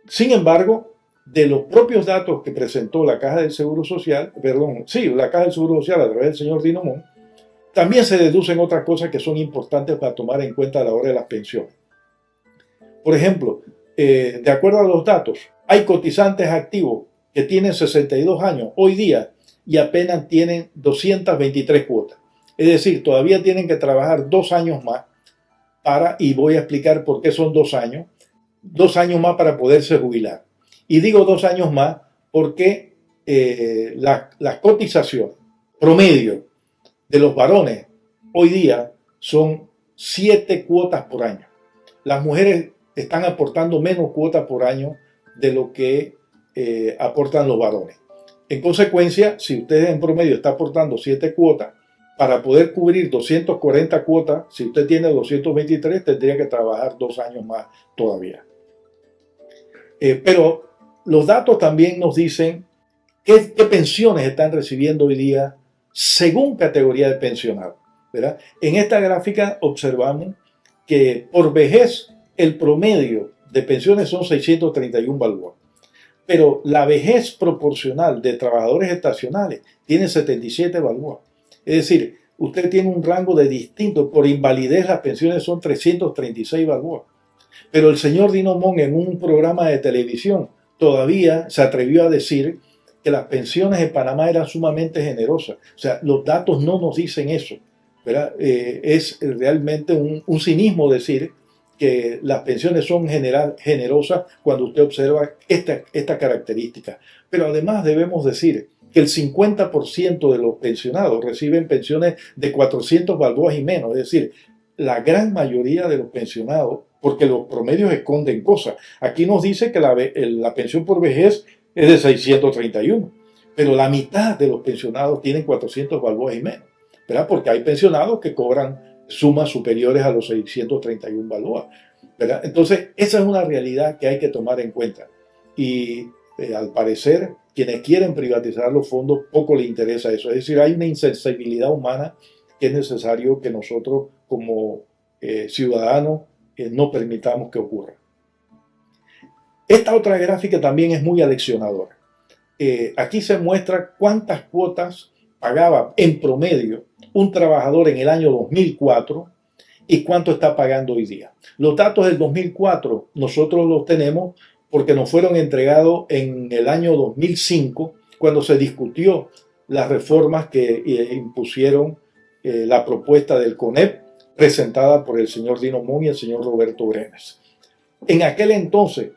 Sin embargo, de los propios datos que presentó la Caja del Seguro Social, la Caja del Seguro Social a través del señor Dinomón, también se deducen otras cosas que son importantes para tomar en cuenta a la hora de las pensiones. Por ejemplo, de acuerdo a los datos, hay cotizantes activos que tienen 62 años hoy día y apenas tienen 223 cuotas. Es decir, todavía tienen que trabajar 2 años más y voy a explicar por qué son 2 años más para poderse jubilar. Y digo 2 años más porque las cotizaciones promedio de los varones hoy día son 7 cuotas por año. Las mujeres están aportando menos cuotas por año de lo que aportan los varones. En consecuencia, si usted en promedio está aportando 7 cuotas, para poder cubrir 240 cuotas, si usted tiene 223, tendría que trabajar 2 años más todavía. Pero los datos también nos dicen qué pensiones están recibiendo hoy día según categoría de pensionado, ¿verdad? En esta gráfica observamos que por vejez el promedio de pensiones son 631 balboas, pero la vejez proporcional de trabajadores estacionales tiene 77 balboas. Es decir, usted tiene un rango de distinto. Por invalidez las pensiones son 336 balboas. Pero el señor Dino Mon en un programa de televisión todavía se atrevió a decir que las pensiones en Panamá eran sumamente generosas. O sea, los datos no nos dicen eso, ¿verdad? Es realmente un cinismo decir que las pensiones son generosas cuando usted observa esta característica. Pero además debemos decir que el 50% de los pensionados reciben pensiones de 400 balboas y menos. Es decir, la gran mayoría de los pensionados, porque los promedios esconden cosas. Aquí nos dice que la pensión por vejez es de 631, pero la mitad de los pensionados tienen 400 balboas y menos, ¿verdad? Porque hay pensionados que cobran sumas superiores a los 631 balboas, ¿verdad? Entonces, esa es una realidad que hay que tomar en cuenta. Y al parecer, quienes quieren privatizar los fondos, poco les interesa eso. Es decir, hay una insensibilidad humana que es necesario que nosotros como ciudadanos no permitamos que ocurra. Esta otra gráfica también es muy aleccionadora. Aquí se muestra cuántas cuotas pagaba en promedio un trabajador en el año 2004 y cuánto está pagando hoy día. Los datos del 2004 nosotros los tenemos porque nos fueron entregados en el año 2005, cuando se discutió las reformas que impusieron la propuesta del CONEP, presentada por el señor Dino Mon y el señor Roberto Brenes. En aquel entonces,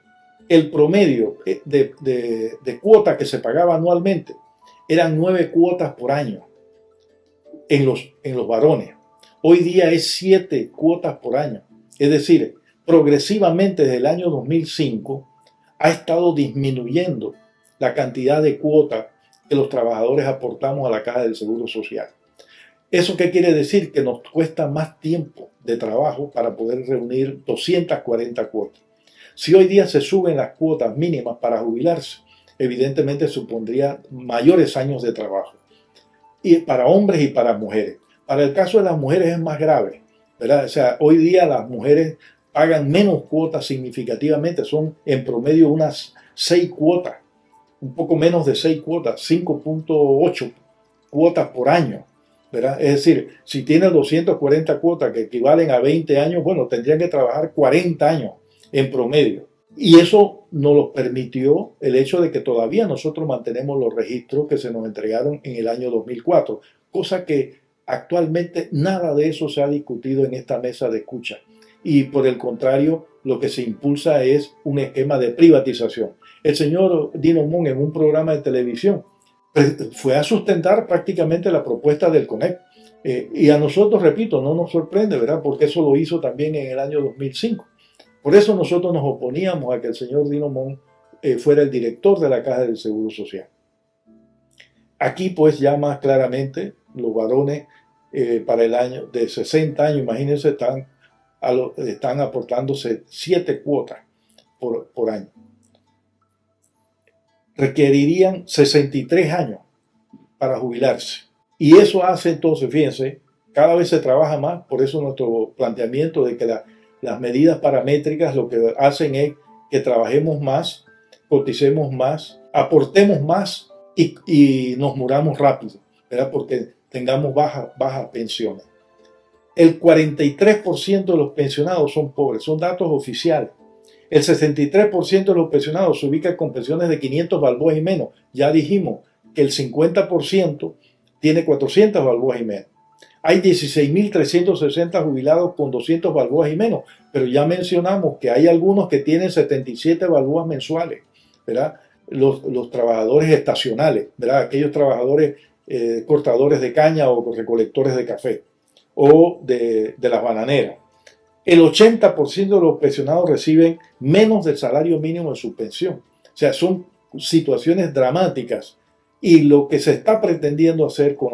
el promedio de cuota que se pagaba anualmente eran 9 cuotas por año en los varones. Hoy día es 7 cuotas por año. Es decir, progresivamente desde el año 2005 ha estado disminuyendo la cantidad de cuotas que los trabajadores aportamos a la Caja del Seguro Social. ¿Eso qué quiere decir? Que nos cuesta más tiempo de trabajo para poder reunir 240 cuotas. Si hoy día se suben las cuotas mínimas para jubilarse, evidentemente supondría mayores años de trabajo. Y para hombres y para mujeres. Para el caso de las mujeres es más grave, ¿verdad? O sea, hoy día las mujeres pagan menos cuotas significativamente, son en promedio unas 6 cuotas, un poco menos de 6 cuotas, 5.8 cuotas por año, ¿verdad? Es decir, si tienen 240 cuotas que equivalen a 20 años, bueno, tendrían que trabajar 40 años en promedio. Y eso nos lo permitió el hecho de que todavía nosotros mantenemos los registros que se nos entregaron en el año 2004, cosa que actualmente nada de eso se ha discutido en esta mesa de escucha. Y por el contrario, lo que se impulsa es un esquema de privatización. El señor Dino Mon en un programa de televisión fue a sustentar prácticamente la propuesta del CONEP. Y a nosotros, repito, no nos sorprende, ¿verdad? Porque eso lo hizo también en el año 2005. Por eso nosotros nos oponíamos a que el señor Dino Mon fuera el director de la Caja del Seguro Social. Aquí pues ya más claramente los varones para el año de 60 años, imagínense, están aportándose 7 cuotas por año. Requerirían 63 años para jubilarse. Y eso hace entonces, fíjense, cada vez se trabaja más, por eso nuestro planteamiento de que las medidas paramétricas lo que hacen es que trabajemos más, coticemos más, aportemos más y nos muramos rápido, ¿verdad? Porque tengamos bajas pensiones. El 43% de los pensionados son pobres, son datos oficiales. El 63% de los pensionados se ubica con pensiones de 500 balboas y menos. Ya dijimos que el 50% tiene 400 balboas y menos. Hay 16.360 jubilados con 200 balboas y menos, pero ya mencionamos que hay algunos que tienen 77 balboas mensuales, ¿verdad? Los trabajadores estacionales, ¿verdad? Aquellos trabajadores cortadores de caña o recolectores de café o de las bananeras. El 80% de los pensionados reciben menos del salario mínimo de su pensión. O sea, son situaciones dramáticas, y lo que se está pretendiendo hacer con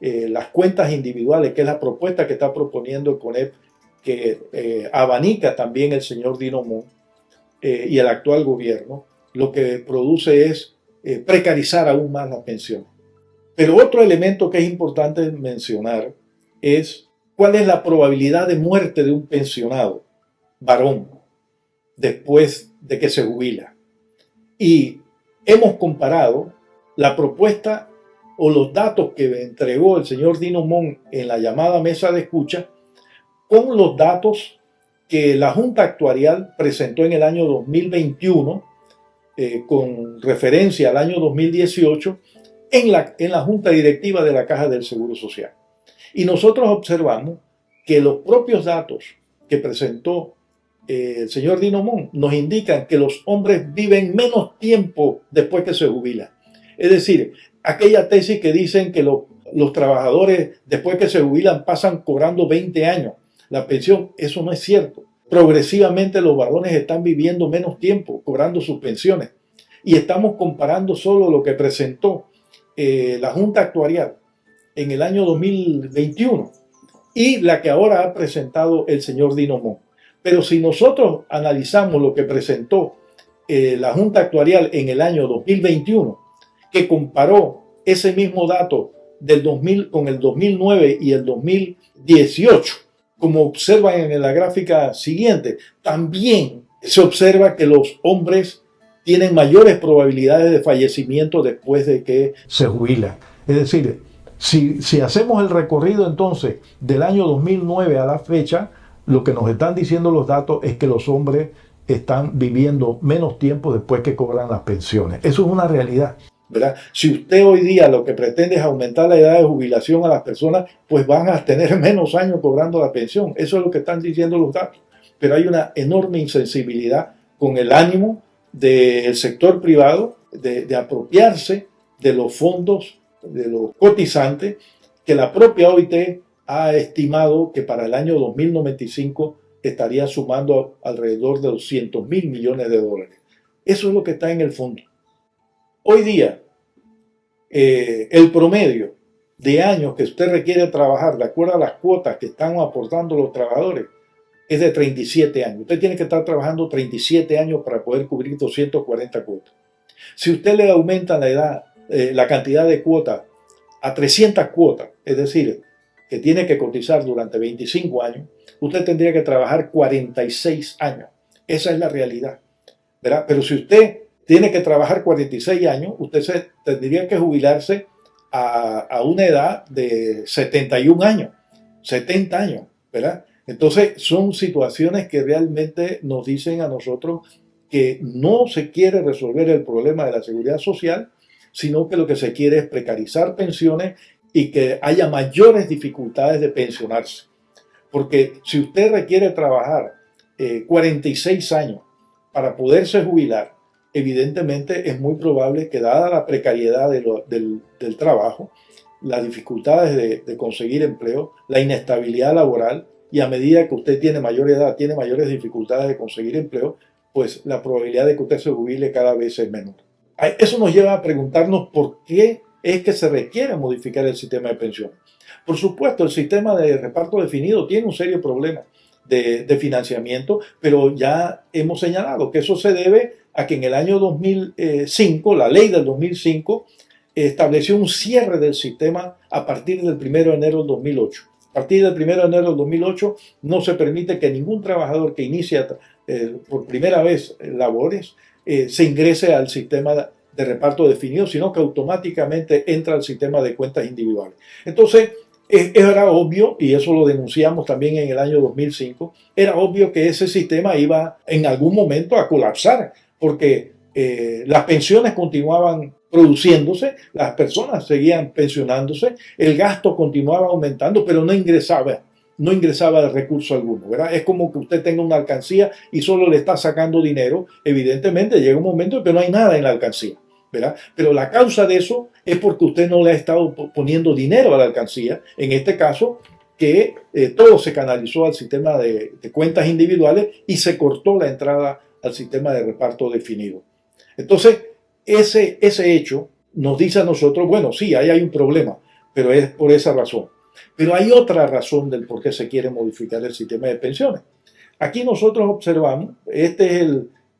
las cuentas individuales, que es la propuesta que está proponiendo el CONEP, que abanica también el señor Dino Mon y el actual gobierno, lo que produce es precarizar aún más las pensiones. Pero otro elemento que es importante mencionar es cuál es la probabilidad de muerte de un pensionado varón después de que se jubila. Y hemos comparado la propuesta o los datos que entregó el señor Dino Mon en la llamada mesa de escucha con los datos que la Junta Actuarial presentó en el año 2021 con referencia al año 2018 en la Junta Directiva de la Caja del Seguro Social. Y nosotros observamos que los propios datos que presentó el señor Dino Mon nos indican que los hombres viven menos tiempo después que se jubilan. Es decir, aquella tesis que dicen que los trabajadores después que se jubilan pasan cobrando 20 años la pensión, eso no es cierto. Progresivamente los varones están viviendo menos tiempo cobrando sus pensiones. Y estamos comparando solo lo que presentó la Junta Actuarial en el año 2021 y la que ahora ha presentado el señor Dino Mon. Pero si nosotros analizamos lo que presentó la Junta Actuarial en el año 2021, que comparó ese mismo dato del 2000 con el 2009 y el 2018, como observan en la gráfica siguiente, también se observa que los hombres tienen mayores probabilidades de fallecimiento después de que se jubilan. Es decir, si hacemos el recorrido entonces del año 2009 a la fecha, lo que nos están diciendo los datos es que los hombres están viviendo menos tiempo después que cobran las pensiones. Eso es una realidad, ¿verdad? Si usted hoy día lo que pretende es aumentar la edad de jubilación a las personas, pues van a tener menos años cobrando la pensión. Eso es lo que están diciendo los datos. Pero hay una enorme insensibilidad con el ánimo del sector privado de apropiarse de los fondos de los cotizantes que la propia OIT ha estimado que para el año 2095 estaría sumando alrededor de 200.000 millones de dólares. Eso es lo que está en el fondo. Hoy día, el promedio de años que usted requiere trabajar de acuerdo a las cuotas que están aportando los trabajadores es de 37 años. Usted tiene que estar trabajando 37 años para poder cubrir 240 cuotas. Si usted le aumenta la edad, la cantidad de cuotas a 300 cuotas, es decir, que tiene que cotizar durante 25 años, usted tendría que trabajar 46 años. Esa es la realidad, ¿verdad? Pero si usted tiene que trabajar 46 años, usted tendría que jubilarse a una edad de 71 años, 70 años, ¿verdad? Entonces son situaciones que realmente nos dicen a nosotros que no se quiere resolver el problema de la seguridad social, sino que lo que se quiere es precarizar pensiones y que haya mayores dificultades de pensionarse. Porque si usted requiere trabajar 46 años para poderse jubilar, evidentemente es muy probable que, dada la precariedad del trabajo, las dificultades de conseguir empleo, la inestabilidad laboral, y a medida que usted tiene mayor edad, tiene mayores dificultades de conseguir empleo, pues la probabilidad de que usted se jubile cada vez es menor. Eso nos lleva a preguntarnos por qué es que se requiere modificar el sistema de pensiones. Por supuesto, el sistema de reparto definido tiene un serio problema de financiamiento, pero ya hemos señalado que eso se debe a que en el año 2005, la ley del 2005, estableció un cierre del sistema a partir del 1 de enero del 2008. A partir del 1 de enero del 2008 no se permite que ningún trabajador que inicie por primera vez labores se ingrese al sistema de reparto definido, sino que automáticamente entra al sistema de cuentas individuales. Entonces, era obvio, y eso lo denunciamos también en el año 2005, era obvio que ese sistema iba en algún momento a colapsar, porque las pensiones continuaban produciéndose, las personas seguían pensionándose, el gasto continuaba aumentando, pero no ingresaba recurso alguno, ¿verdad? Es como que usted tenga una alcancía y solo le está sacando dinero. Evidentemente llega un momento en que no hay nada en la alcancía, ¿verdad? Pero la causa de eso es porque usted no le ha estado poniendo dinero a la alcancía, en este caso que todo se canalizó al sistema de cuentas individuales y se cortó la entrada al sistema de reparto definido. Entonces, ese hecho nos dice a nosotros, bueno, sí, ahí hay un problema, pero es por esa razón. Pero hay otra razón del por qué se quiere modificar el sistema de pensiones. Aquí nosotros observamos, este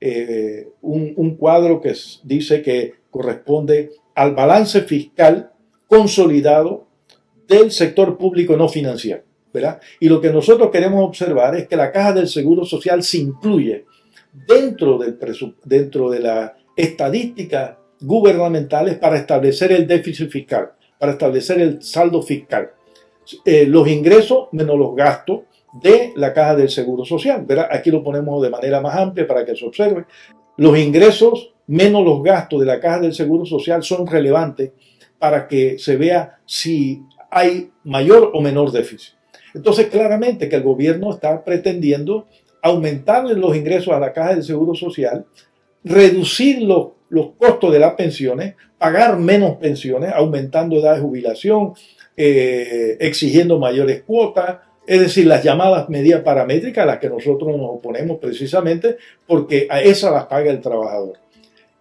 es un cuadro que dice que corresponde al balance fiscal consolidado del sector público no financiero, ¿verdad? Y lo que nosotros queremos observar es que la Caja del Seguro Social se incluye dentro de la estadística gubernamentales para establecer el déficit fiscal, para establecer el saldo fiscal. Los ingresos menos los gastos de la Caja del Seguro Social, ¿verdad? Aquí lo ponemos de manera más amplia para que se observe. Los ingresos menos los gastos de la Caja del Seguro Social son relevantes para que se vea si hay mayor o menor déficit. Entonces, claramente que el gobierno está pretendiendo aumentarle los ingresos a la Caja del Seguro Social, reducir los costos de las pensiones, pagar menos pensiones, aumentando edad de jubilación, exigiendo mayores cuotas, es decir, las llamadas medidas paramétricas a las que nosotros nos oponemos precisamente porque a esas las paga el trabajador.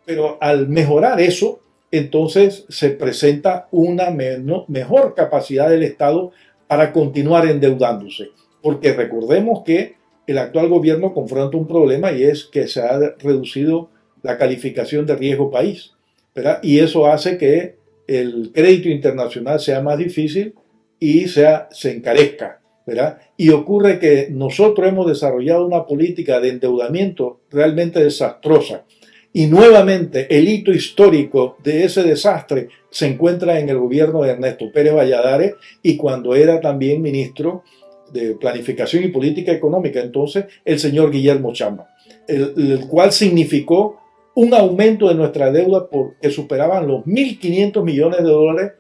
Pero al mejorar eso, entonces se presenta una mejor capacidad del Estado para continuar endeudándose. Porque recordemos que el actual gobierno confronta un problema y es que se ha reducido la calificación de riesgo país, ¿verdad? Y eso hace que el crédito internacional sea más difícil y se encarezca, ¿verdad? Y ocurre que nosotros hemos desarrollado una política de endeudamiento realmente desastrosa. Y nuevamente el hito histórico de ese desastre se encuentra en el gobierno de Ernesto Pérez Valladares y cuando era también ministro de Planificación y Política Económica, entonces el señor Guillermo Chamba, el cual significó un aumento de nuestra deuda que superaban los 1.500 millones de dólares,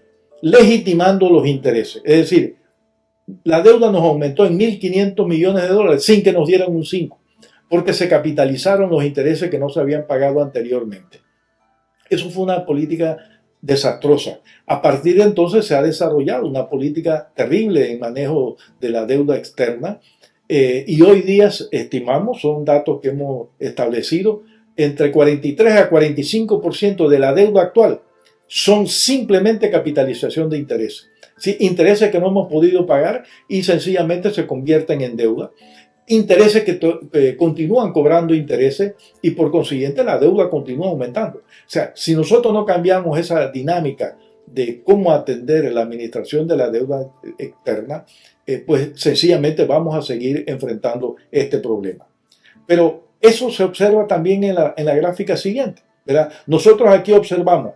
legitimando los intereses. Es decir, la deuda nos aumentó en 1.500 millones de dólares sin que nos dieran un 5, porque se capitalizaron los intereses que no se habían pagado anteriormente. Eso fue una política desastrosa. A partir de entonces se ha desarrollado una política terrible en manejo de la deuda externa y hoy día estimamos, son datos que hemos establecido, entre 43 a 45% de la deuda actual son simplemente capitalización de intereses. ¿Sí? Intereses que no hemos podido pagar y sencillamente se convierten en deuda. Intereses que continúan cobrando intereses y por consiguiente la deuda continúa aumentando. O sea, si nosotros no cambiamos esa dinámica de cómo atender la administración de la deuda externa, pues sencillamente vamos a seguir enfrentando este problema. Pero eso se observa también en la gráfica siguiente, ¿verdad? Nosotros aquí observamos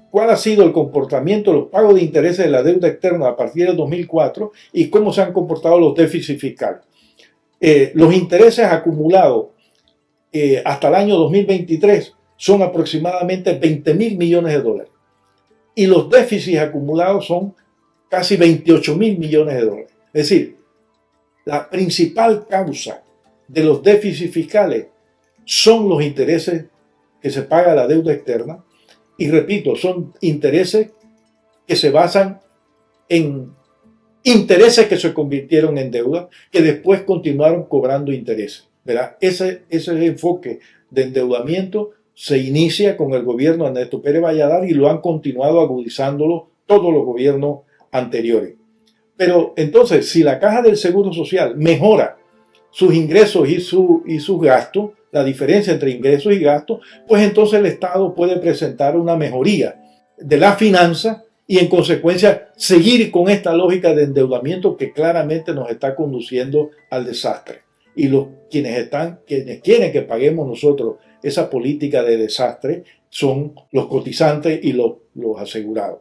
cuál ha sido el comportamiento de los pagos de intereses de la deuda externa a partir del 2004 y cómo se han comportado los déficits fiscales. Los intereses acumulados hasta el año 2023 son aproximadamente 20.000 millones de dólares y los déficits acumulados son casi 28.000 millones de dólares. Es decir, la principal causa de los déficits fiscales son los intereses que se paga la deuda externa y repito, son intereses que se basan en intereses que se convirtieron en deuda, que después continuaron cobrando intereses, ¿verdad? Ese enfoque de endeudamiento se inicia con el gobierno de Ernesto Pérez Valladares y lo han continuado agudizándolo todos los gobiernos anteriores. Pero entonces, si la Caja del Seguro Social mejora sus ingresos y sus gastos, la diferencia entre ingresos y gastos, pues entonces el Estado puede presentar una mejoría de la finanza y en consecuencia seguir con esta lógica de endeudamiento que claramente nos está conduciendo al desastre. Y quienes quieren que paguemos nosotros esa política de desastre son los cotizantes y los asegurados.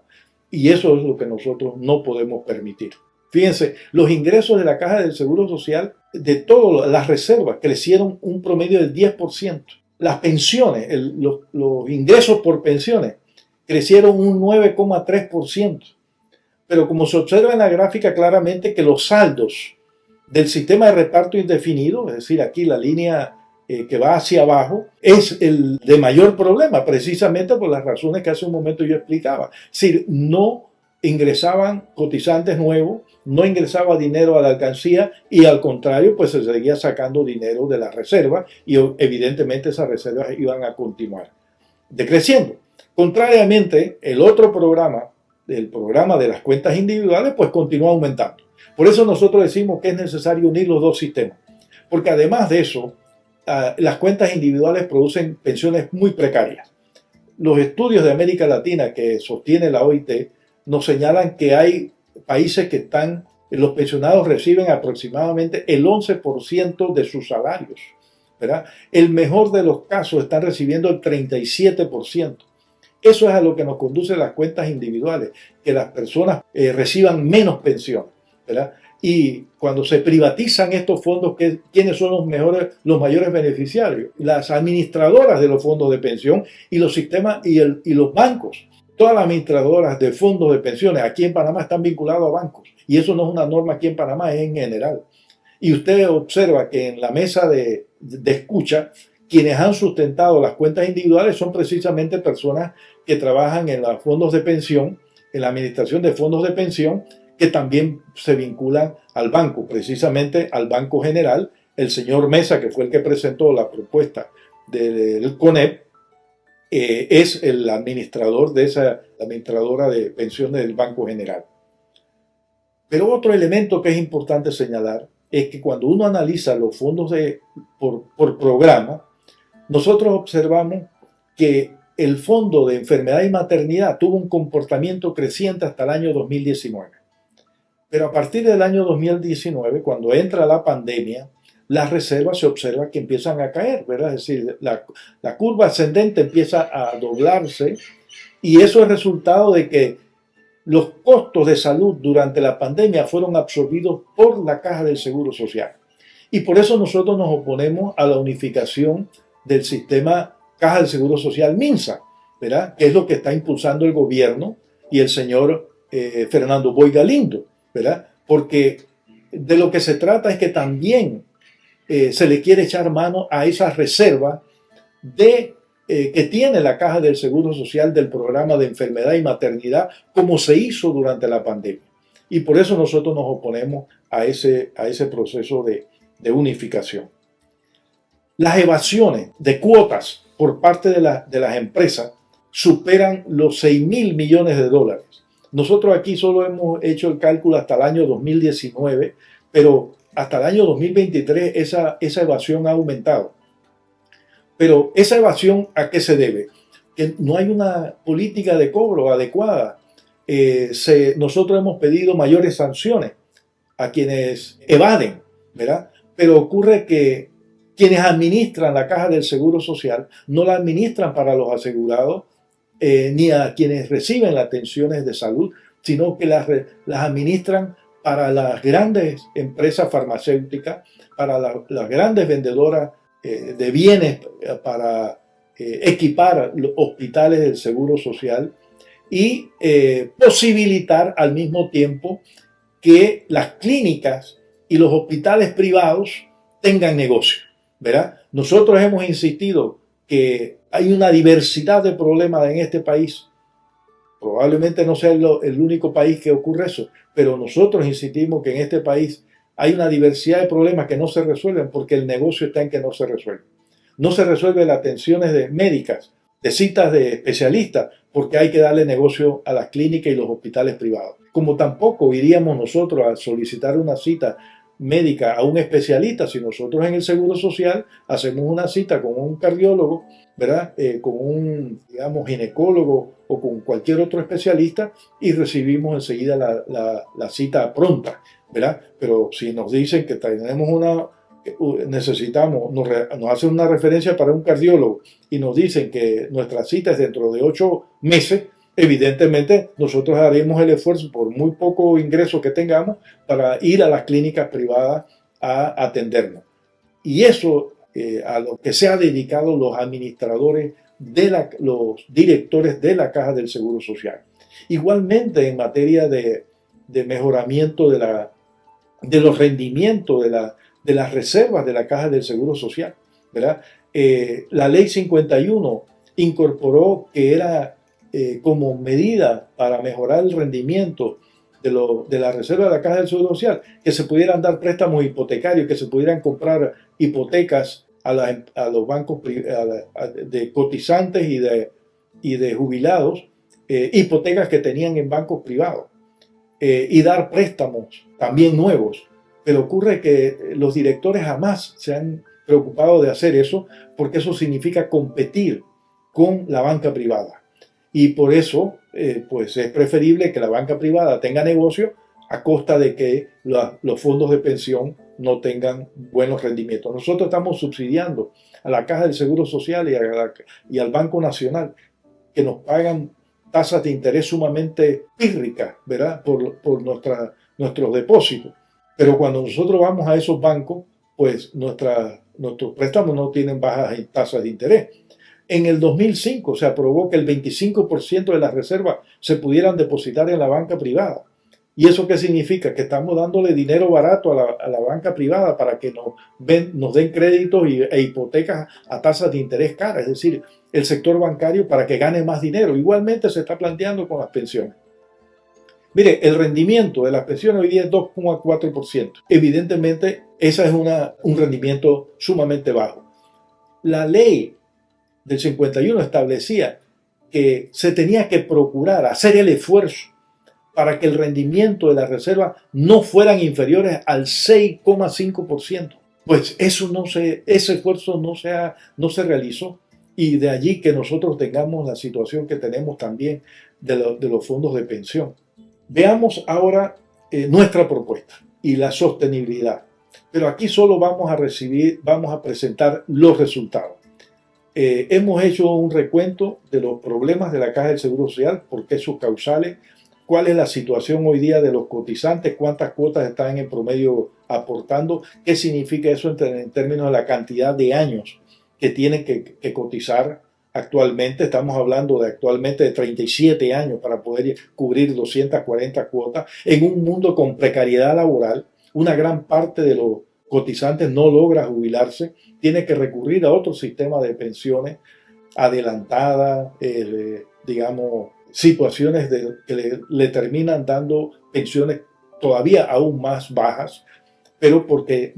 Y eso es lo que nosotros no podemos permitir. Fíjense, los ingresos de la Caja del Seguro Social, de todas las reservas, crecieron un promedio del 10%. Las pensiones, los ingresos por pensiones, crecieron un 9,3%. Pero como se observa en la gráfica claramente que los saldos del sistema de reparto indefinido, es decir, aquí la línea que va hacia abajo, es el de mayor problema, precisamente por las razones que hace un momento yo explicaba. Es decir, no ingresaban cotizantes nuevos, no ingresaba dinero a la alcancía y al contrario, pues se seguía sacando dinero de las reservas y evidentemente esas reservas iban a continuar decreciendo. Contrariamente, el otro programa, el programa de las cuentas individuales, pues continúa aumentando. Por eso nosotros decimos que es necesario unir los dos sistemas, porque además de eso, las cuentas individuales producen pensiones muy precarias. Los estudios de América Latina que sostiene la OIT nos señalan que hay países que los pensionados reciben aproximadamente el 11% de sus salarios, ¿verdad? El mejor de los casos están recibiendo el 37%. Eso es a lo que nos conduce las cuentas individuales, que las personas reciban menos pensión, ¿verdad? Y cuando se privatizan estos fondos, ¿quiénes son los mayores beneficiarios? Las administradoras de los fondos de pensión y los sistemas y los bancos. Todas las administradoras de fondos de pensiones aquí en Panamá están vinculadas a bancos. Y eso no es una norma aquí en Panamá, es en general. Y usted observa que en la mesa de escucha, quienes han sustentado las cuentas individuales son precisamente personas que trabajan en los fondos de pensión, en la administración de fondos de pensión, que también se vinculan al banco, precisamente al Banco General. El señor Mesa, que fue el que presentó la propuesta del CONEP, es el administrador la administradora de pensiones del Banco General. Pero otro elemento que es importante señalar es que cuando uno analiza los fondos por programa, nosotros observamos que el fondo de enfermedad y maternidad tuvo un comportamiento creciente hasta el año 2019. Pero a partir del año 2019, cuando entra la pandemia, las reservas se observa que empiezan a caer, ¿verdad? Es decir, la curva ascendente empieza a doblarse y eso es resultado de que los costos de salud durante la pandemia fueron absorbidos por la Caja del Seguro Social. Y por eso nosotros nos oponemos a la unificación del sistema Caja del Seguro Social MINSA, ¿verdad? Que es lo que está impulsando el gobierno y el señor Fernando Boy Galindo, ¿verdad? Porque de lo que se trata es que también se le quiere echar mano a esa reserva que tiene la Caja del Seguro Social del programa de enfermedad y maternidad, como se hizo durante la pandemia. Y por eso nosotros nos oponemos a ese proceso de unificación. Las evasiones de cuotas por parte de las empresas superan los 6.000 millones de dólares. Nosotros aquí solo hemos hecho el cálculo hasta el año 2019, pero hasta el año 2023 esa evasión ha aumentado. Pero esa evasión, ¿a qué se debe? Que no hay una política de cobro adecuada. Nosotros hemos pedido mayores sanciones a quienes evaden, ¿verdad? Pero ocurre que quienes administran la Caja del Seguro Social no la administran para los asegurados ni a quienes reciben las atenciones de salud, sino que las administran para las grandes empresas farmacéuticas, para las grandes vendedoras de bienes para equipar los hospitales del Seguro Social y posibilitar al mismo tiempo que las clínicas y los hospitales privados tengan negocio, ¿verdad? Nosotros hemos insistido que hay una diversidad de problemas en este país. Probablemente no sea el único país que ocurre eso, pero nosotros insistimos que en este país hay una diversidad de problemas que no se resuelven porque el negocio está en que no se resuelve. No se resuelve las atenciones médicas, de citas de especialistas, porque hay que darle negocio a las clínicas y los hospitales privados. Como tampoco iríamos nosotros a solicitar una cita médica a un especialista si nosotros en el Seguro Social hacemos una cita con un cardiólogo, ¿verdad? Con un, digamos, ginecólogo o con cualquier otro especialista y recibimos enseguida la cita pronta, ¿verdad? Pero si nos dicen que tenemos nos hacen una referencia para un cardiólogo y nos dicen que nuestra cita es dentro de 8 meses, evidentemente nosotros haremos el esfuerzo por muy poco ingreso que tengamos para ir a las clínicas privadas a atendernos. Y eso a lo que se han dedicado los administradores, los directores de la Caja del Seguro Social. Igualmente en materia de mejoramiento de los rendimientos de las reservas de la Caja del Seguro Social, ¿verdad? La Ley 51 incorporó que era como medida para mejorar el rendimiento de la reserva de la Caja del Seguro Social, que se pudieran dar préstamos hipotecarios, que se pudieran comprar hipotecas a los bancos de cotizantes y de jubilados hipotecas que tenían en bancos privados y dar préstamos también nuevos. Pero ocurre que los directores jamás se han preocupado de hacer eso, porque eso significa competir con la banca privada. Y por eso pues es preferible que la banca privada tenga negocio a costa de que los fondos de pensión no tengan buenos rendimientos. Nosotros estamos subsidiando a la Caja del Seguro Social y al Banco Nacional, que nos pagan tasas de interés sumamente pírricas, ¿verdad?, por nuestros depósitos. Pero cuando nosotros vamos a esos bancos, pues nuestros préstamos no tienen bajas tasas de interés. En el 2005 se aprobó que el 25% de las reservas se pudieran depositar en la banca privada. ¿Y eso qué significa? Que estamos dándole dinero barato a la banca privada para que nos den créditos e hipotecas a tasas de interés caras, es decir, el sector bancario para que gane más dinero. Igualmente se está planteando con las pensiones. Mire, el rendimiento de las pensiones hoy día es 2,4%. Evidentemente, ese es un rendimiento sumamente bajo. La ley del 51 establecía que se tenía que procurar hacer el esfuerzo para que el rendimiento de la reserva no fueran inferiores al 6,5%. Pues ese esfuerzo no se realizó, y de allí que nosotros tengamos la situación que tenemos también de los fondos de pensión. Veamos ahora nuestra propuesta y la sostenibilidad. Pero aquí solo vamos a presentar los resultados. Hemos hecho un recuento de los problemas de la Caja del Seguro Social, por qué sus causales, cuál es la situación hoy día de los cotizantes, cuántas cuotas están en promedio aportando, qué significa eso en términos de la cantidad de años que tienen que cotizar actualmente. Estamos hablando de 37 años para poder cubrir 240 cuotas en un mundo con precariedad laboral. Una gran parte de los cotizantes no logra jubilarse, tiene que recurrir a otro sistema de pensiones adelantadas, digamos, situaciones que le terminan dando pensiones todavía aún más bajas, pero porque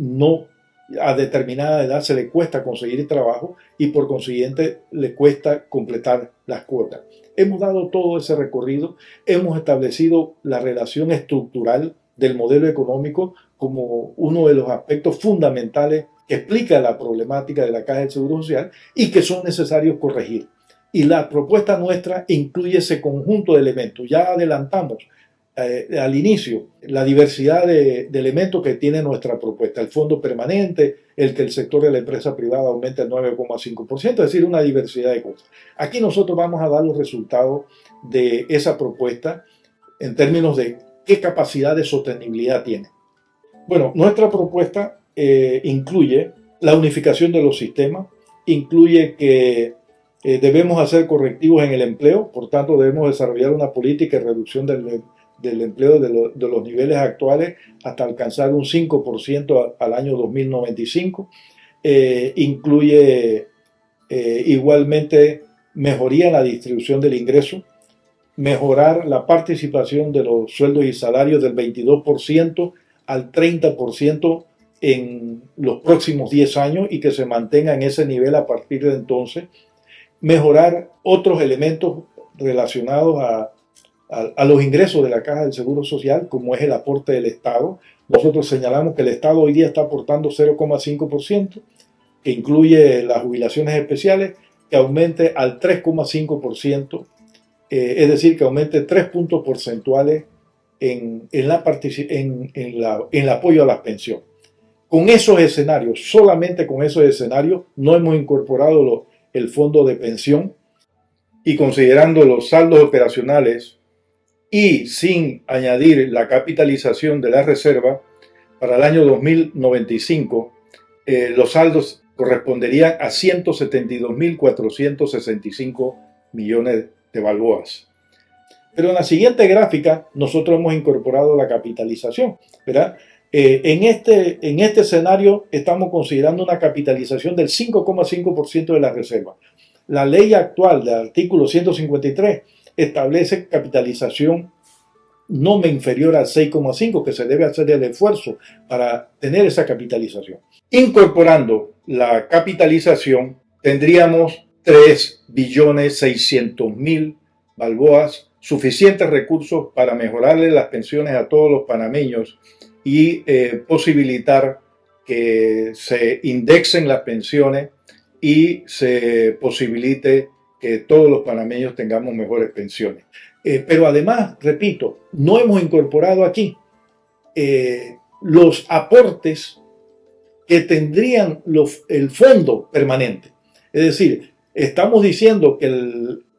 a determinada edad se le cuesta conseguir trabajo y por consiguiente le cuesta completar las cuotas. Hemos dado todo ese recorrido, hemos establecido la relación estructural del modelo económico como uno de los aspectos fundamentales que explica la problemática de la Caja del Seguro Social y que son necesarios corregir. Y la propuesta nuestra incluye ese conjunto de elementos. Ya adelantamos al inicio la diversidad de elementos que tiene nuestra propuesta. El fondo permanente, el que el sector de la empresa privada aumente el 9,5%, es decir, una diversidad de cosas. Aquí nosotros vamos a dar los resultados de esa propuesta en términos de qué capacidad de sostenibilidad tiene. Bueno, nuestra propuesta incluye la unificación de los sistemas, incluye que debemos hacer correctivos en el empleo, por tanto debemos desarrollar una política de reducción del empleo de los niveles actuales hasta alcanzar un 5% al año 2095. Incluye igualmente mejoría en la distribución del ingreso, mejorar la participación de los sueldos y salarios del 22% al 30% en los próximos 10 años y que se mantenga en ese nivel a partir de entonces. Mejorar otros elementos relacionados a los ingresos de la Caja del Seguro Social, como es el aporte del Estado. Nosotros señalamos que el Estado hoy día está aportando 0,5%, que incluye las jubilaciones especiales, que aumente al 3,5%, es decir, que aumente 3 puntos porcentuales en el apoyo a las pensiones. Con esos escenarios, solamente con esos escenarios, no hemos incorporado el fondo de pensión, y considerando los saldos operacionales y sin añadir la capitalización de la reserva, para el año 2095 los saldos corresponderían a 172.465 millones de balboas. Pero en la siguiente gráfica nosotros hemos incorporado la capitalización, ¿verdad? En este escenario estamos considerando una capitalización del 5,5% de la reserva. La ley actual del artículo 153 establece capitalización no inferior al 6,5%, que se debe hacer el esfuerzo para tener esa capitalización. Incorporando la capitalización, tendríamos 3.600.000 balboas, suficientes recursos para mejorarle las pensiones a todos los panameños y posibilitar que se indexen las pensiones y se posibilite que todos los panameños tengamos mejores pensiones. Pero además, repito, no hemos incorporado aquí los aportes que tendrían el fondo permanente. Es decir, estamos diciendo que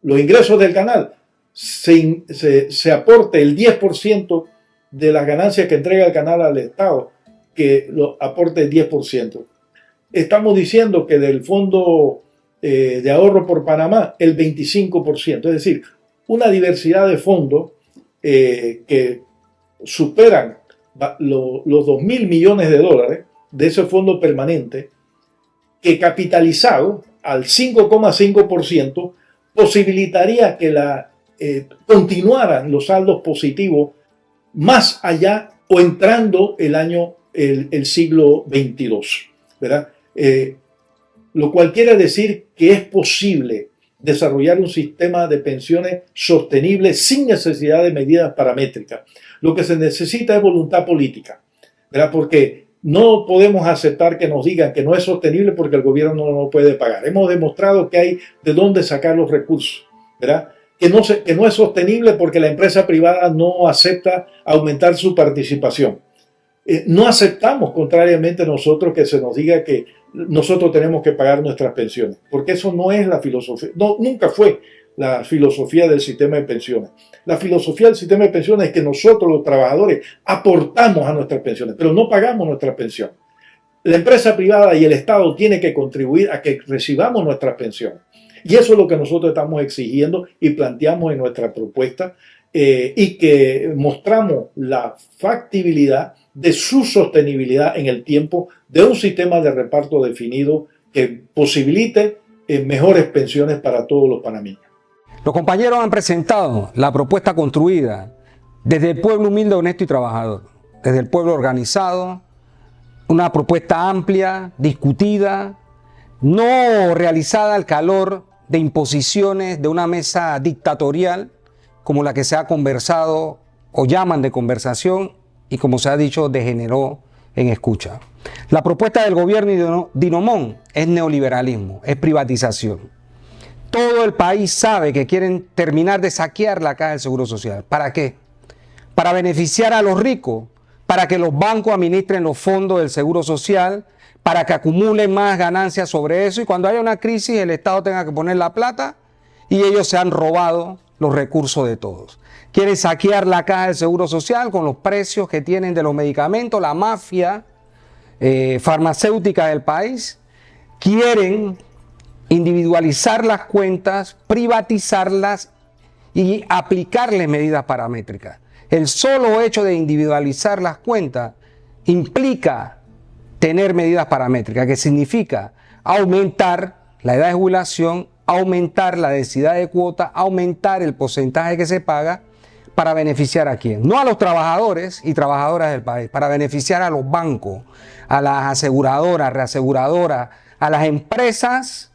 los ingresos del canal se aporte el 10% de las ganancias que entrega el canal al Estado, que lo aporte el 10%. Estamos diciendo que del fondo de ahorro por Panamá el 25%. Es decir, una diversidad de fondos que superan los 2.000 millones de dólares de ese fondo permanente, que capitalizado al 5,5% posibilitaría que continuaran los saldos positivos más allá o entrando el siglo XXII, ¿verdad? Lo cual quiere decir que es posible desarrollar un sistema de pensiones sostenible sin necesidad de medidas paramétricas. Lo que se necesita es voluntad política, ¿verdad? Porque no podemos aceptar que nos digan que no es sostenible porque el gobierno no lo puede pagar. Hemos demostrado que hay de dónde sacar los recursos, ¿verdad? Que no es sostenible porque la empresa privada no acepta aumentar su participación. No aceptamos, contrariamente nosotros, que se nos diga que nosotros tenemos que pagar nuestras pensiones, porque eso no es la filosofía, nunca fue la filosofía del sistema de pensiones. La filosofía del sistema de pensiones es que nosotros, los trabajadores, aportamos a nuestras pensiones, pero no pagamos nuestras pensiones. La empresa privada y el Estado tienen que contribuir a que recibamos nuestras pensiones. Y eso es lo que nosotros estamos exigiendo y planteamos en nuestra propuesta, y que mostramos la factibilidad de su sostenibilidad en el tiempo de un sistema de reparto definido que posibilite mejores pensiones para todos los panameños. Los compañeros han presentado la propuesta construida desde el pueblo humilde, honesto y trabajador, desde el pueblo organizado, una propuesta amplia, discutida, no realizada al calor de imposiciones de una mesa dictatorial como la que se ha conversado o llaman de conversación y, como se ha dicho, degeneró en escucha. La propuesta del gobierno Dinomón es neoliberalismo, es privatización. Todo el país sabe que quieren terminar de saquear la Caja del Seguro Social. ¿Para qué? Para beneficiar a los ricos, para que los bancos administren los fondos del Seguro Social, para que acumulen más ganancias sobre eso y cuando haya una crisis el Estado tenga que poner la plata y ellos se han robado los recursos de todos. Quieren saquear la Caja del Seguro Social con los precios que tienen de los medicamentos, la mafia farmacéutica del país. Quieren individualizar las cuentas, privatizarlas y aplicarles medidas paramétricas. El solo hecho de individualizar las cuentas implica tener medidas paramétricas, que significa aumentar la edad de jubilación, aumentar la densidad de cuota, aumentar el porcentaje que se paga. ¿Para beneficiar a quién? No a los trabajadores y trabajadoras del país, para beneficiar a los bancos, a las aseguradoras, reaseguradoras, a las empresas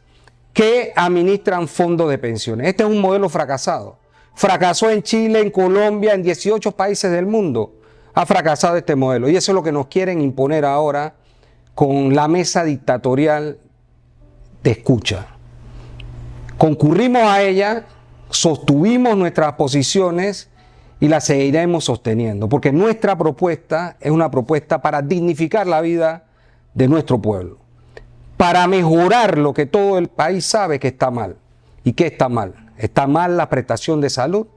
que administran fondos de pensiones. Este es un modelo fracasado. Fracasó en Chile, en Colombia, en 18 países del mundo. Ha fracasado este modelo y eso es lo que nos quieren imponer ahora con la mesa dictatorial de escucha. Concurrimos a ella, sostuvimos nuestras posiciones y las seguiremos sosteniendo, porque nuestra propuesta es una propuesta para dignificar la vida de nuestro pueblo, para mejorar lo que todo el país sabe que está mal. ¿Y qué está mal? Está mal la prestación de salud,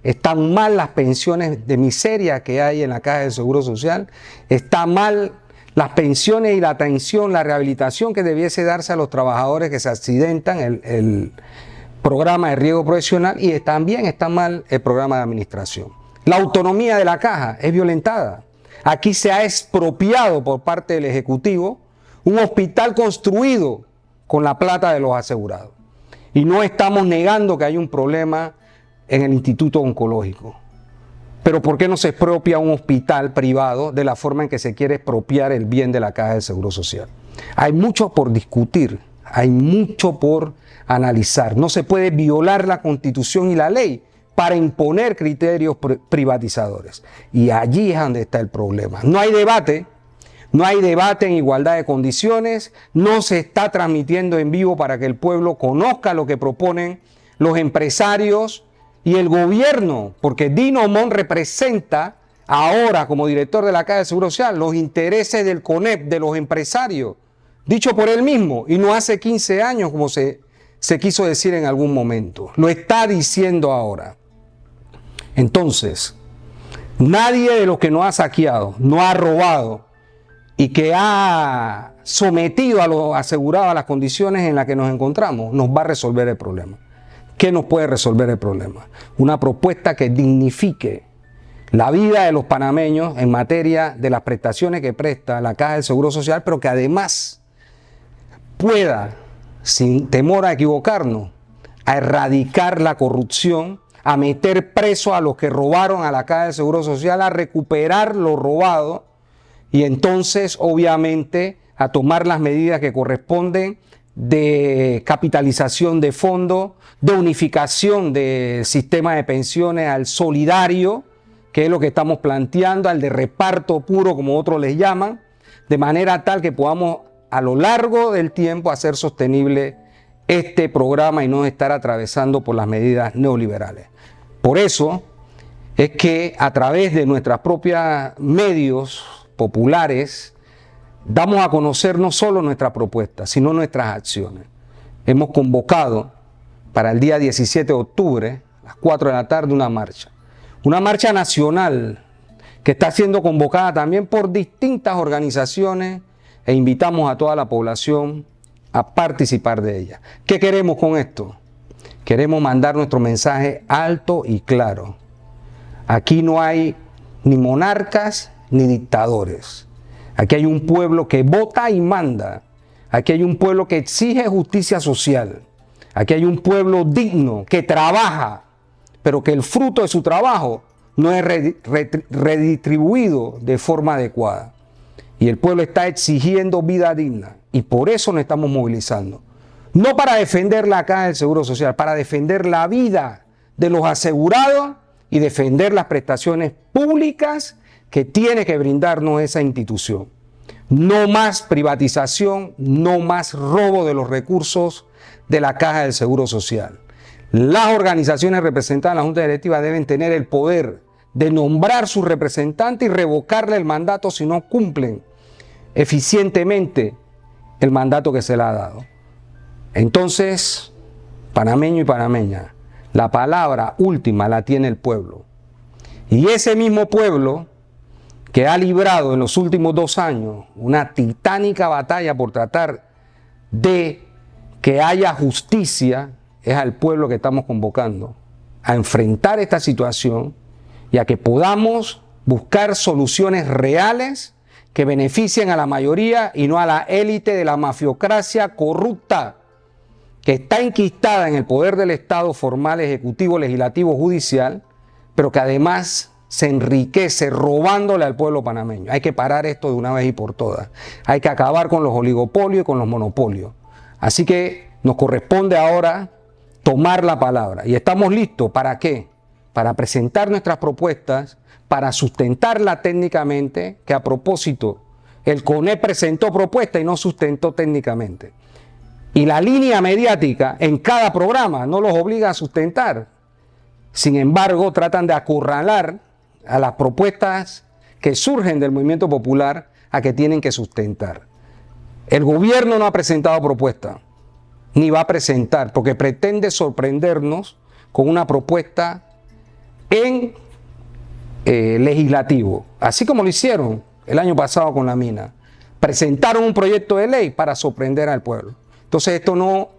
están mal las pensiones de miseria que hay en la Caja del Seguro Social, está mal las pensiones y la atención, la rehabilitación que debiese darse a los trabajadores que se accidentan, el programa de riesgo profesional, y también está mal el programa de administración. La autonomía de la Caja es violentada. Aquí se ha expropiado por parte del Ejecutivo un hospital construido con la plata de los asegurados. Y no estamos negando que hay un problema en el Instituto Oncológico. Pero ¿por qué no se expropia un hospital privado de la forma en que se quiere expropiar el bien de la Caja del Seguro Social? Hay mucho por discutir Hay mucho por analizar. No se puede violar la Constitución y la ley para imponer criterios privatizadores. Y allí es donde está el problema. No hay debate en igualdad de condiciones, no se está transmitiendo en vivo para que el pueblo conozca lo que proponen los empresarios y el gobierno, porque Dino Mon representa ahora como director de la Caja de Seguro Social los intereses del CONEP, de los empresarios, dicho por él mismo, y no hace 15 años como se quiso decir en algún momento. Lo está diciendo ahora. Entonces, nadie de los que nos ha saqueado, nos ha robado y que ha sometido a los asegurados a las condiciones en las que nos encontramos, nos va a resolver el problema. ¿Qué nos puede resolver el problema? Una propuesta que dignifique la vida de los panameños en materia de las prestaciones que presta la Caja del Seguro Social, pero que además pueda, sin temor a equivocarnos, a erradicar la corrupción, a meter preso a los que robaron a la Caja del Seguro Social, a recuperar lo robado y entonces, obviamente, a tomar las medidas que corresponden de capitalización de fondos, de unificación del sistema de pensiones al solidario, que es lo que estamos planteando, al de reparto puro, como otros les llaman, de manera tal que podamos a lo largo del tiempo hacer sostenible este programa y no estar atravesando por las medidas neoliberales. Por eso es que a través de nuestros propios medios populares damos a conocer no solo nuestras propuestas, sino nuestras acciones. Hemos convocado para el día 17 de octubre, a las 4 de la tarde, una marcha nacional que está siendo convocada también por distintas organizaciones e invitamos a toda la población a participar de ella. ¿Qué queremos con esto? Queremos mandar nuestro mensaje alto y claro. Aquí no hay ni monarcas ni dictadores. Aquí hay un pueblo que vota y manda. Aquí hay un pueblo que exige justicia social. Aquí hay un pueblo digno que trabaja, pero que el fruto de su trabajo no es redistribuido de forma adecuada. Y el pueblo está exigiendo vida digna. Y por eso nos estamos movilizando. No para defender la Caja del Seguro Social, para defender la vida de los asegurados y defender las prestaciones públicas que tiene que brindarnos esa institución. No más privatización, no más robo de los recursos de la Caja del Seguro Social. Las organizaciones representadas en la Junta Directiva deben tener el poder de nombrar sus representantes y revocarle el mandato si no cumplen eficientemente el mandato que se le ha dado. Entonces, panameño y panameña, la palabra última la tiene el pueblo. Y ese mismo pueblo que ha librado en los últimos 2 años una titánica batalla por tratar de que haya justicia, es al pueblo que estamos convocando a enfrentar esta situación y a que podamos buscar soluciones reales que beneficien a la mayoría y no a la élite de la mafiocracia corrupta que está enquistada en el poder del Estado formal, ejecutivo, legislativo, judicial, pero que además se enriquece robándole al pueblo panameño. Hay que parar esto de una vez y por todas. Hay que acabar con los oligopolios y con los monopolios. Así que nos corresponde ahora tomar la palabra. ¿Y estamos listos para qué? Para presentar nuestras propuestas, para sustentarla técnicamente, que a propósito, el CONEP presentó propuesta y no sustentó técnicamente. Y la línea mediática en cada programa no los obliga a sustentar. Sin embargo, tratan de acorralar a las propuestas que surgen del movimiento popular a que tienen que sustentar. El gobierno no ha presentado propuesta, ni va a presentar, porque pretende sorprendernos con una propuesta en legislativo, así como lo hicieron el año pasado con la mina. Presentaron un proyecto de ley para sorprender al pueblo. Entonces esto no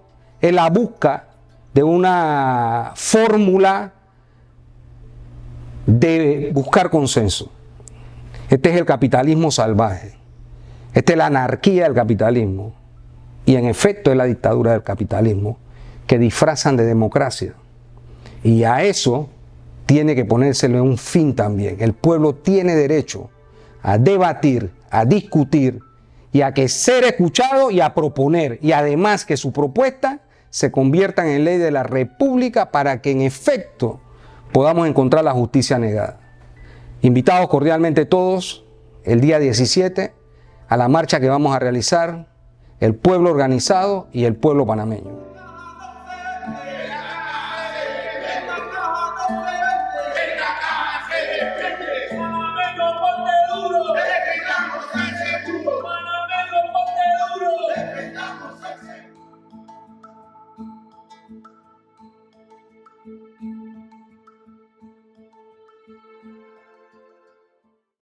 es la busca de una fórmula de buscar consenso. Este es el capitalismo salvaje. Esta es la anarquía del capitalismo. Y en efecto es la dictadura del capitalismo que disfrazan de democracia. Y a eso tiene que ponérsele un fin también. El pueblo tiene derecho a debatir, a discutir y a que ser escuchado y a proponer, y además que su propuesta se convierta en ley de la República para que en efecto podamos encontrar la justicia negada. Invitados cordialmente todos el día 17 a la marcha que vamos a realizar, el pueblo organizado y el pueblo panameño. Thank you.